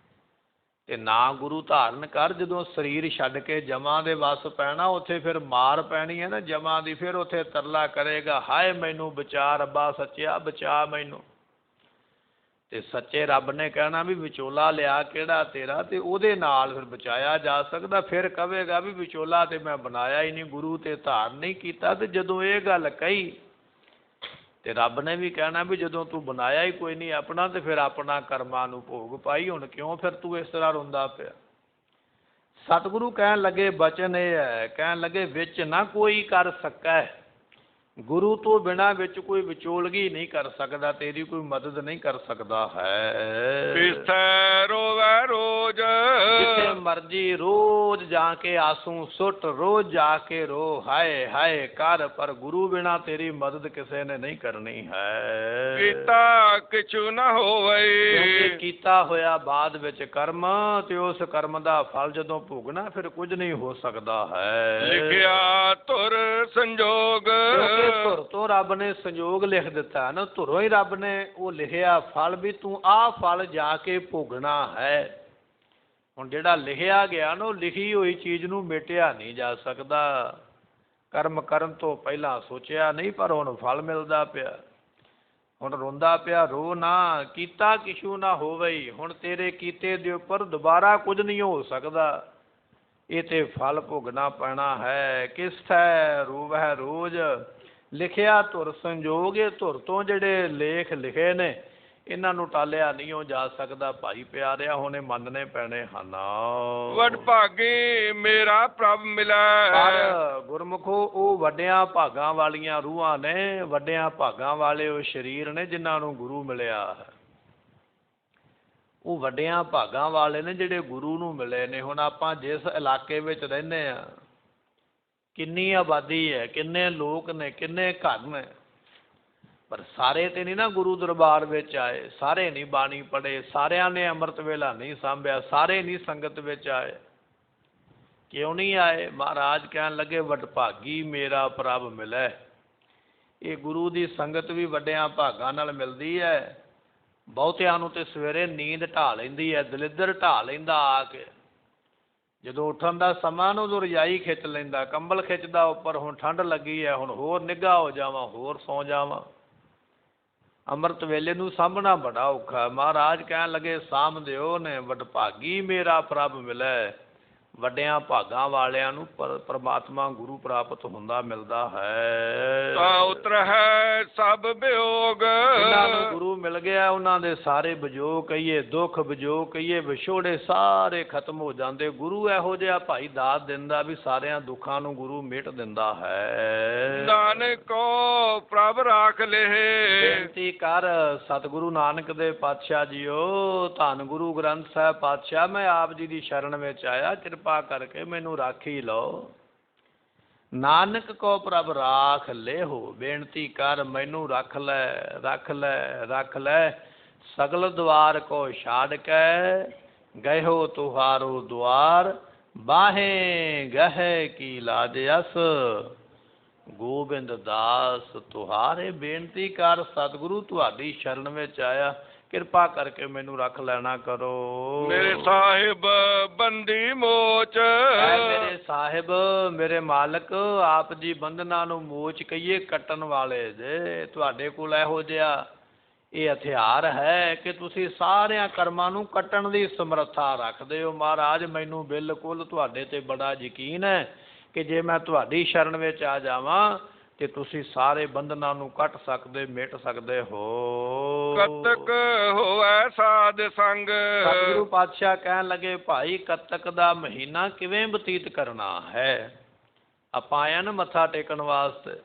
Speaker 1: ਤੇ ਨਾ ਗੁਰੂ ਧਾਰਨ ਕਰ, ਜਦੋਂ ਸਰੀਰ ਛੱਡ ਕੇ ਜਮਾਂ ਦੇ ਵੱਸ ਪੈਣਾ, ਉੱਥੇ ਫਿਰ ਮਾਰ ਪੈਣੀ ਹੈ ਨਾ ਜਮਾਂ ਦੀ। ਫਿਰ ਉੱਥੇ ਤਰਲਾ ਕਰੇਗਾ, ਹਾਏ ਮੈਨੂੰ ਬਚਾ ਰੱਬਾ ਸੱਚਿਆ, ਬਚਾ ਮੈਨੂੰ। ਤੇ ਸੱਚੇ ਰੱਬ ਨੇ ਕਹਿਣਾ ਵੀ ਵਿਚੋਲਾ ਲਿਆ ਕਿਹੜਾ ਤੇਰਾ, ਤੇ ਉਹਦੇ ਨਾਲ ਫਿਰ ਬਚਾਇਆ ਜਾ ਸਕਦਾ। ਫਿਰ ਕਹੇਗਾ ਵੀ ਵਿਚੋਲਾ ਤੇ ਮੈਂ ਬਣਾਇਆ ਹੀ ਨਹੀਂ, ਗੁਰੂ ਤੇ ਧਾਰਨ ਨਹੀਂ ਕੀਤਾ। ਤੇ ਜਦੋਂ ਇਹ ਗੱਲ ਕਹੀ ਤੇ ਰੱਬ ਨੇ ਵੀ ਕਹਿਣਾ ਵੀ ਜਦੋਂ ਤੂੰ ਬਣਾਇਆ ਹੀ ਕੋਈ ਨਹੀਂ ਆਪਣਾ, ਤੇ ਫਿਰ ਆਪਣਾ ਕਰਮਾਂ ਨੂੰ ਭੋਗ ਪਾਈ। ਹੁਣ ਕਿਉਂ ਫਿਰ ਤੂੰ ਇਸ ਤਰ੍ਹਾਂ ਰੋਂਦਾ ਪਿਆ? ਸਤਿਗੁਰੂ ਕਹਿਣ ਲੱਗੇ ਬਚਨ ਇਹ ਹੈ, ਕਹਿਣ ਲੱਗੇ ਵਿੱਚ ਨਾ ਕੋਈ ਕਰ ਸਕੈ, ਗੁਰੂ ਤੋਂ ਬਿਨਾਂ ਵਿੱਚ ਕੋਈ ਵਿਚੋਲਗੀ ਨਹੀਂ ਕਰ ਸਕਦਾ, ਤੇਰੀ ਕੋਈ ਮਦਦ ਨਹੀਂ ਕਰ ਸਕਦਾ ਹੈ।
Speaker 2: ਤਿਸੈ ਰੋਵੈ ਰੋਜ਼,
Speaker 1: ਜਿੱਥੇ ਮਰਜੀ ਰੋਜ਼ ਜਾ ਕੇ ਆਸੂ ਸੁੱਟ, ਰੋਜ਼ ਜਾ ਕੇ ਰੋ, ਹਾਏ ਹਾਏ ਕਰ, ਪਰ ਗੁਰੂ ਬਿਨਾਂ ਤੇਰੀ ਮਦਦ ਕਿਸੇ ਨੇ ਨਹੀਂ ਕਰਨੀ ਹੈ।
Speaker 2: ਕੀਤਾ ਕਿਛੁ ਨ ਹੋਵਈ,
Speaker 1: ਕੀਤਾ ਹੋਇਆ ਬਾਅਦ ਵਿੱਚ ਕਰਮ, ਤੇ ਉਸ ਕਰਮ ਦਾ ਫਲ ਜਦੋਂ ਭੋਗਣਾ ਫਿਰ ਕੁਝ ਨਹੀਂ ਹੋ ਸਕਦਾ ਹੈ।
Speaker 2: ਲਿਖਿਆ ਧੁਰ ਸੰਜੋਗ,
Speaker 1: ਧੁਰ ਤੋਂ ਰੱਬ ਨੇ ਸੰਜੋਗ ਲਿਖ ਦਿੱਤਾ ਨਾ, ਧੁਰੋਂ ਹੀ ਰੱਬ ਨੇ ਉਹ ਲਿਖਿਆ ਫਲ ਵੀ ਤੂੰ ਆਹ ਫਲ ਜਾ ਕੇ ਭੋਗਣਾ ਹੈ। ਹੁਣ ਜਿਹੜਾ ਲਿਖਿਆ ਗਿਆ ਨਾ, ਉਹ ਲਿਖੀ ਹੋਈ ਚੀਜ਼ ਨੂੰ ਮਿਟਿਆ ਨਹੀਂ ਜਾ ਸਕਦਾ। ਕਰਮ ਕਰਨ ਤੋਂ ਪਹਿਲਾਂ ਸੋਚਿਆ ਨਹੀਂ, ਪਰ ਹੁਣ ਫਲ ਮਿਲਦਾ ਪਿਆ। ਹੁਣ ਰੋਂਦਾ ਪਿਆ, ਰੋ ਨਾ, ਕੀਤਾ ਕਿਛੂ ਨਾ ਹੋਵਈ। ਹੁਣ ਤੇਰੇ ਕੀਤੇ ਦੇ ਉੱਪਰ ਦੁਬਾਰਾ ਕੁਝ ਨਹੀਂ ਹੋ ਸਕਦਾ, ਇਹ ਤੇ ਫਲ ਭੋਗਣਾ ਪੈਣਾ ਹੈ। ਕਿਸ ਹੈ ਰੋਵੈ ਰੋਜ਼, ਲਿਖਿਆ ਧੁਰ ਸੰਜੋਗ। ਇਹ ਧੁਰ ਤੋਂ ਜਿਹੜੇ ਲੇਖ ਲਿਖੇ ਨੇ ਇਹਨਾਂ ਨੂੰ ਟਾਲਿਆ ਨਹੀਂ ਹੋ ਜਾ ਸਕਦਾ ਭਾਈ ਪਿਆਰਿਆ, ਹੁਣ ਇਹ ਮੰਨਣੇ ਪੈਣੇ ਹਨ।
Speaker 2: ਵਡਭਾਗੀ ਮੇਰਾ ਪ੍ਰਭ ਮਿਲੈ,
Speaker 1: ਪਰ ਗੁਰਮੁਖੋ ਉਹ ਵੱਡਿਆਂ ਭਾਗਾਂ ਵਾਲੀਆਂ ਰੂਹਾਂ ਨੇ, ਵੱਡਿਆਂ ਭਾਗਾਂ ਵਾਲੇ ਉਹ ਸਰੀਰ ਨੇ ਜਿਨ੍ਹਾਂ ਨੂੰ ਗੁਰੂ ਮਿਲਿਆ ਹੈ। ਉਹ ਵੱਡਿਆਂ ਭਾਗਾਂ ਵਾਲੇ ਨੇ ਜਿਹੜੇ ਗੁਰੂ ਨੂੰ ਮਿਲੇ ਨੇ। ਹੁਣ ਆਪਾਂ ਜਿਸ ਇਲਾਕੇ ਵਿੱਚ ਰਹਿੰਦੇ ਹਾਂ, ਕਿੰਨੀ ਆਬਾਦੀ ਹੈ, ਕਿੰਨੇ ਲੋਕ ਨੇ, ਕਿੰਨੇ ਘਰ ਨੇ, ਪਰ ਸਾਰੇ ਤੇ ਨਹੀਂ ਨਾ ਗੁਰੂ ਦਰਬਾਰ ਵਿੱਚ ਆਏ, ਸਾਰੇ ਨਹੀਂ ਬਾਣੀ ਪੜ੍ਹੇ, ਸਾਰਿਆਂ ਨੇ ਅੰਮ੍ਰਿਤ ਵੇਲਾ ਨਹੀਂ ਸਾਂਭਿਆ, ਸਾਰੇ ਨਹੀਂ ਸੰਗਤ ਵਿੱਚ ਆਏ। ਕਿਉਂ ਨਹੀਂ ਆਏ? ਮਹਾਰਾਜ ਕਹਿਣ ਲੱਗੇ ਵਡਭਾਗੀ ਮੇਰਾ ਪ੍ਰਭ ਮਿਲੈ। ਇਹ ਗੁਰੂ ਦੀ ਸੰਗਤ ਵੀ ਵੱਡਿਆਂ ਭਾਗਾਂ ਨਾਲ ਮਿਲਦੀ ਹੈ। ਬਹੁਤਿਆਂ ਨੂੰ ਤੇ ਸਵੇਰੇ ਨੀਂਦ ਢਾ ਲੈਂਦੀ ਹੈ, ਦਲਿੱਦਰ ਢਾ ਲੈਂਦਾ ਆ ਕੇ। ਜਦੋਂ ਉੱਠਣ ਦਾ ਸਮਾਂ ਨੂੰ ਉਦੋਂ ਰਜਾਈ ਖਿੱਚ ਲੈਂਦਾ, ਕੰਬਲ ਖਿੱਚਦਾ ਉੱਪਰ, ਹੁਣ ਠੰਡ ਲੱਗੀ ਹੈ, ਹੁਣ ਹੋਰ ਨਿੱਘਾ ਹੋ ਜਾਵਾਂ, ਹੋਰ ਸੌਂ ਜਾਵਾਂ। ਅੰਮ੍ਰਿਤ ਵੇਲੇ ਨੂੰ ਸਾਂਭਣਾ ਬੜਾ ਔਖਾ। ਮਹਾਰਾਜ ਕਹਿਣ ਲੱਗੇ ਸਾਂਭ ਦਿਓ ਨੇ, ਵਡਭਾਗੀ ਮੇਰਾ ਪ੍ਰਭ ਮਿਲੈ। ਵੱਡਿਆਂ ਭਾਗਾਂ ਵਾਲਿਆਂ ਨੂੰ ਪਰਮਾਤਮਾ ਗੁਰੂ ਪ੍ਰਾਪਤ ਹੁੰਦਾ ਮਿਲਦਾ ਹੈ।
Speaker 2: ਤਾਂ ਉਤਰ ਹੈ ਸਭ ਵਿਯੋਗ,
Speaker 1: ਜਿਨ੍ਹਾਂ ਨੂੰ ਗੁਰੂ ਮਿਲ ਗਿਆ ਉਹਨਾਂ ਦੇ ਸਾਰੇ ਵਿਜੋਗ ਕਹੀਏ, ਦੁੱਖ ਵਿਜੋਗ ਕਹੀਏ, ਵਿਛੋੜੇ ਸਾਰੇ ਖਤਮ ਹੋ ਜਾਂਦੇ। ਗੁਰੂ ਇਹੋ ਜਿਹਾ ਭਾਈ ਦਾਤ ਦਿੰਦਾ ਵੀ ਸਾਰਿਆਂ ਦੁੱਖਾਂ ਨੂੰ ਗੁਰੂ ਮਿਟ ਦਿੰਦਾ ਹੈ।
Speaker 2: ਨਾਨਕੋ ਪ੍ਰਭ ਰਾਖ ਲਏ,
Speaker 1: ਬੇਨਤੀ ਕਰ ਸਤਿਗੁਰੂ ਨਾਨਕ ਦੇ ਪਾਤਸ਼ਾਹ ਜੀਓ, ਧੰਨ ਗੁਰੂ ਗ੍ਰੰਥ ਸਾਹਿਬ ਪਾਤਸ਼ਾਹ, ਮੈਂ ਆਪ ਜੀ ਦੀ ਸ਼ਰਨ ਵਿੱਚ ਆਇਆ, ਕਿਰਪਾ ਕਰਕੇ ਮੈਨੂੰ ਰਾਖੀ ਲਓ। ਨਾਨਕ ਕੋ ਪ੍ਰਭ ਰਾਖ ਲੇਹੋ, ਬੇਨਤੀ ਕਰ ਮੈਨੂੰ ਰੱਖ ਲੈ, ਰੱਖ ਲੈ, ਰੱਖ ਲੈ। ਸਗਲ ਦੁਆਰ ਕੋ ਛਾੜ ਕੇ ਗਇਓ ਤੁਹਾਰੋ ਦੁਆਰ, ਬਾਹੇ ਗਹਿ ਕੀ ਲਾਜ ਅਸ ਗੋਬਿੰਦ ਦਾਸ ਤੁਹਾਰੇ। ਬੇਨਤੀ ਕਰ ਸਤਿਗੁਰੂ ਤੁਹਾਡੀ ਸ਼ਰਨ ਵਿੱਚ ਆਇਆ, ਕਿਰਪਾ ਕਰਕੇ ਮੈਨੂੰ ਰੱਖ ਲੈਣਾ ਕਰੋ।
Speaker 2: ਮੇਰੇ ਸਾਹਿਬ ਬੰਦੀ ਮੋਚ,
Speaker 1: ਮੇਰੇ ਸਾਹਿਬ ਮੇਰੇ ਮਾਲਕ ਆਪ ਜੀ ਬੰਧਨਾਂ ਨੂੰ ਮੋਚ ਕਹੀਏ ਕੱਟਣ ਵਾਲੇ ਜੇ। ਤੁਹਾਡੇ ਕੋਲ ਇਹੋ ਜਿਹਾ ਇਹ ਹਥਿਆਰ ਹੈ ਕਿ ਤੁਸੀਂ ਸਾਰਿਆਂ ਕਰਮਾਂ ਨੂੰ ਕੱਟਣ ਦੀ ਸਮਰੱਥਾ ਰੱਖਦੇ ਹੋ। ਮਹਾਰਾਜ ਮੈਨੂੰ ਬਿਲਕੁਲ ਤੁਹਾਡੇ ਤੇ ਬੜਾ ਯਕੀਨ ਹੈ ਕਿ ਜੇ ਮੈਂ ਤੁਹਾਡੀ ਸ਼ਰਨ ਵਿੱਚ ਆ ਜਾਵਾਂ ਤੇ ਤੁਸੀਂ ਸਾਰੇ ਬੰਧਨਾਂ ਨੂੰ ਕੱਟ ਸਕਦੇ, ਮਿਟ ਸਕਦੇ ਹੋ।
Speaker 2: ਕਤਕ ਹੋਵੇ ਸਾਧ ਸੰਗ,
Speaker 1: ਸਤਿਗੁਰੂ ਪਾਤਸ਼ਾਹ ਕਹਿਣ ਲੱਗੇ ਭਾਈ ਕੱਤਕ ਦਾ ਮਹੀਨਾ ਕਿਵੇਂ ਬਤੀਤ ਕਰਨਾ ਹੈ। ਆਪਾਂ ਆਇਆ ਨਾ ਮੱਥਾ ਟੇਕਣ ਵਾਸਤੇ,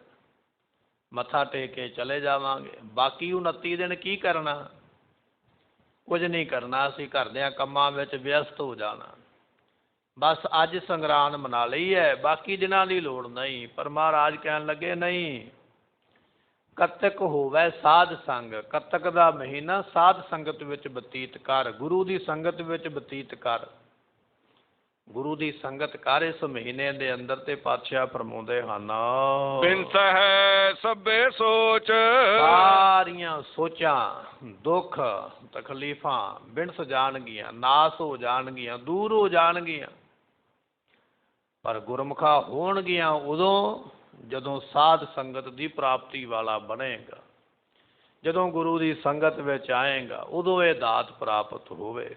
Speaker 1: ਮੱਥਾ ਟੇਕ ਕੇ ਚਲੇ ਜਾਵਾਂਗੇ। ਬਾਕੀ 29 ਦਿਨ ਕੀ ਕਰਨਾ? ਕੁਝ ਨਹੀਂ ਕਰਨਾ, ਅਸੀਂ ਘਰ ਦਿਆਂ ਕੰਮਾਂ ਵਿੱਚ ਵਿਅਸਤ ਹੋ ਜਾਣਾ। ਬਸ ਅੱਜ ਸੰਗਰਾਂਦ ਮਨਾ ਲਈ ਹੈ, ਬਾਕੀ ਦਿਨਾਂ ਦੀ ਲੋੜ ਨਹੀਂ। ਪਰ ਮਹਾਰਾਜ ਕਹਿਣ ਲੱਗੇ ਨਹੀਂ, ਕੱਤਕ ਹੋਵੇ ਸਾਧ ਸੰਗ, ਕੱਤਕ ਦਾ ਮਹੀਨਾ ਸਾਧ ਸੰਗਤ ਵਿੱਚ ਬਤੀਤ ਕਰ, ਗੁਰੂ ਦੀ ਸੰਗਤ ਵਿੱਚ ਬਤੀਤ ਕਰ, ਗੁਰੂ ਦੀ ਸੰਗਤ ਕਰ ਇਸ ਮਹੀਨੇ ਦੇ ਅੰਦਰ। ਤੇ ਪਾਤਸ਼ਾਹ ਫਰਮਾਉਂਦੇ ਹਨ,
Speaker 2: ਬਿਨਸ ਹੈ ਸਭੇ ਸੋਚ,
Speaker 1: ਸਾਰੀਆਂ ਸੋਚਾਂ, ਦੁੱਖ ਤਕਲੀਫਾਂ ਬਿਨਸ ਜਾਣਗੀਆਂ, ਨਾਸ ਹੋ ਜਾਣਗੀਆਂ, ਦੂਰ ਹੋ ਜਾਣਗੀਆਂ। ਪਰ ਗੁਰਮੁਖਾ ਹੋਣਗੀਆਂ ਉਦੋਂ ਜਦੋਂ ਸਾਧ ਸੰਗਤ ਦੀ ਪ੍ਰਾਪਤੀ ਵਾਲਾ ਬਣੇਗਾ, ਜਦੋਂ ਗੁਰੂ ਦੀ ਸੰਗਤ ਵਿੱਚ ਆਏਗਾ, ਉਦੋਂ ਇਹ ਦਾਤ ਪ੍ਰਾਪਤ ਹੋਵੇਗੀ।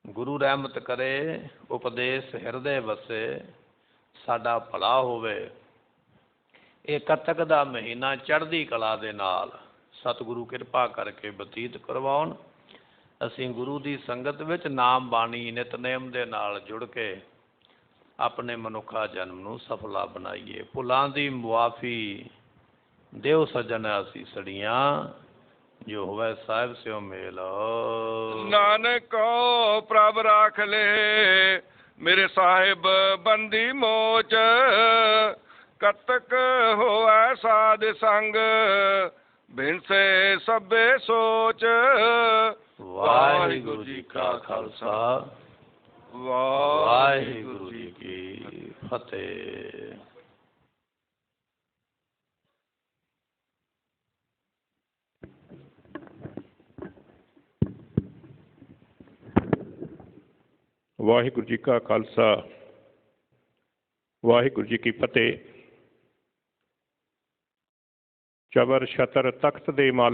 Speaker 1: ਗੁਰੂ ਰਹਿਮਤ ਕਰੇ, ਉਪਦੇਸ਼ ਹਿਰਦੇ ਵਸੇ, ਸਾਡਾ ਭਲਾ ਹੋਵੇ। ਇਹ ਕੱਤਕ ਦਾ ਮਹੀਨਾ ਚੜ੍ਹਦੀ ਕਲਾ ਦੇ ਨਾਲ ਸਤਿਗੁਰੂ ਕਿਰਪਾ ਕਰਕੇ ਬਤੀਤ ਕਰਵਾਉਣ। ਅਸੀਂ ਗੁਰੂ ਦੀ ਸੰਗਤ ਵਿੱਚ ਨਾਮ ਬਾਣੀ ਨਿਤਨੇਮ ਦੇ ਨਾਲ ਜੁੜ ਕੇ ਆਪਣੇ ਮਨੁੱਖਾ ਜਨਮ ਨੂੰ ਸਫਲਾ ਬਣਾਈਏ। ਭੁੱਲਾਂ ਦੀ ਮੁਆਫੀ ਦਿਓ ਸੱਜਣ ਅਸੀਂ ਸੜੀਆਂ, ਜੋ ਹੋਵੇ ਸਾਹਿਬ ਸਿਓ ਮੇਲ।
Speaker 2: ਨਾਨਕੋ ਪ੍ਰਭ ਰਾਖ ਲੈ ਮੇਰੇ ਸਾਹਿਬ ਬੰਦੀ ਮੋਚ, ਕਤਕ ਹੋਐ ਸਾਧ ਸੰਗ ਬਿਨਸੇ ਸਭੇ ਸੋਚ।
Speaker 1: ਵਾਹਿਗੁਰੂ ਜੀ ਕਾ ਖਾਲਸਾ, ਵਾਹਿਗੁਰੂ ਜੀ ਕੀ ਫਤਿਹ।
Speaker 3: ਵਾਹਿਗੁਰੂ ਜੀ ਕਾ ਖਾਲਸਾ, ਵਾਹਿਗੁਰੂ ਜੀ ਕੀ ਫਤਿਹ। ਚਬਰ ਛਤਰ ਤਖਤ ਦੇ ਮਾਲਕ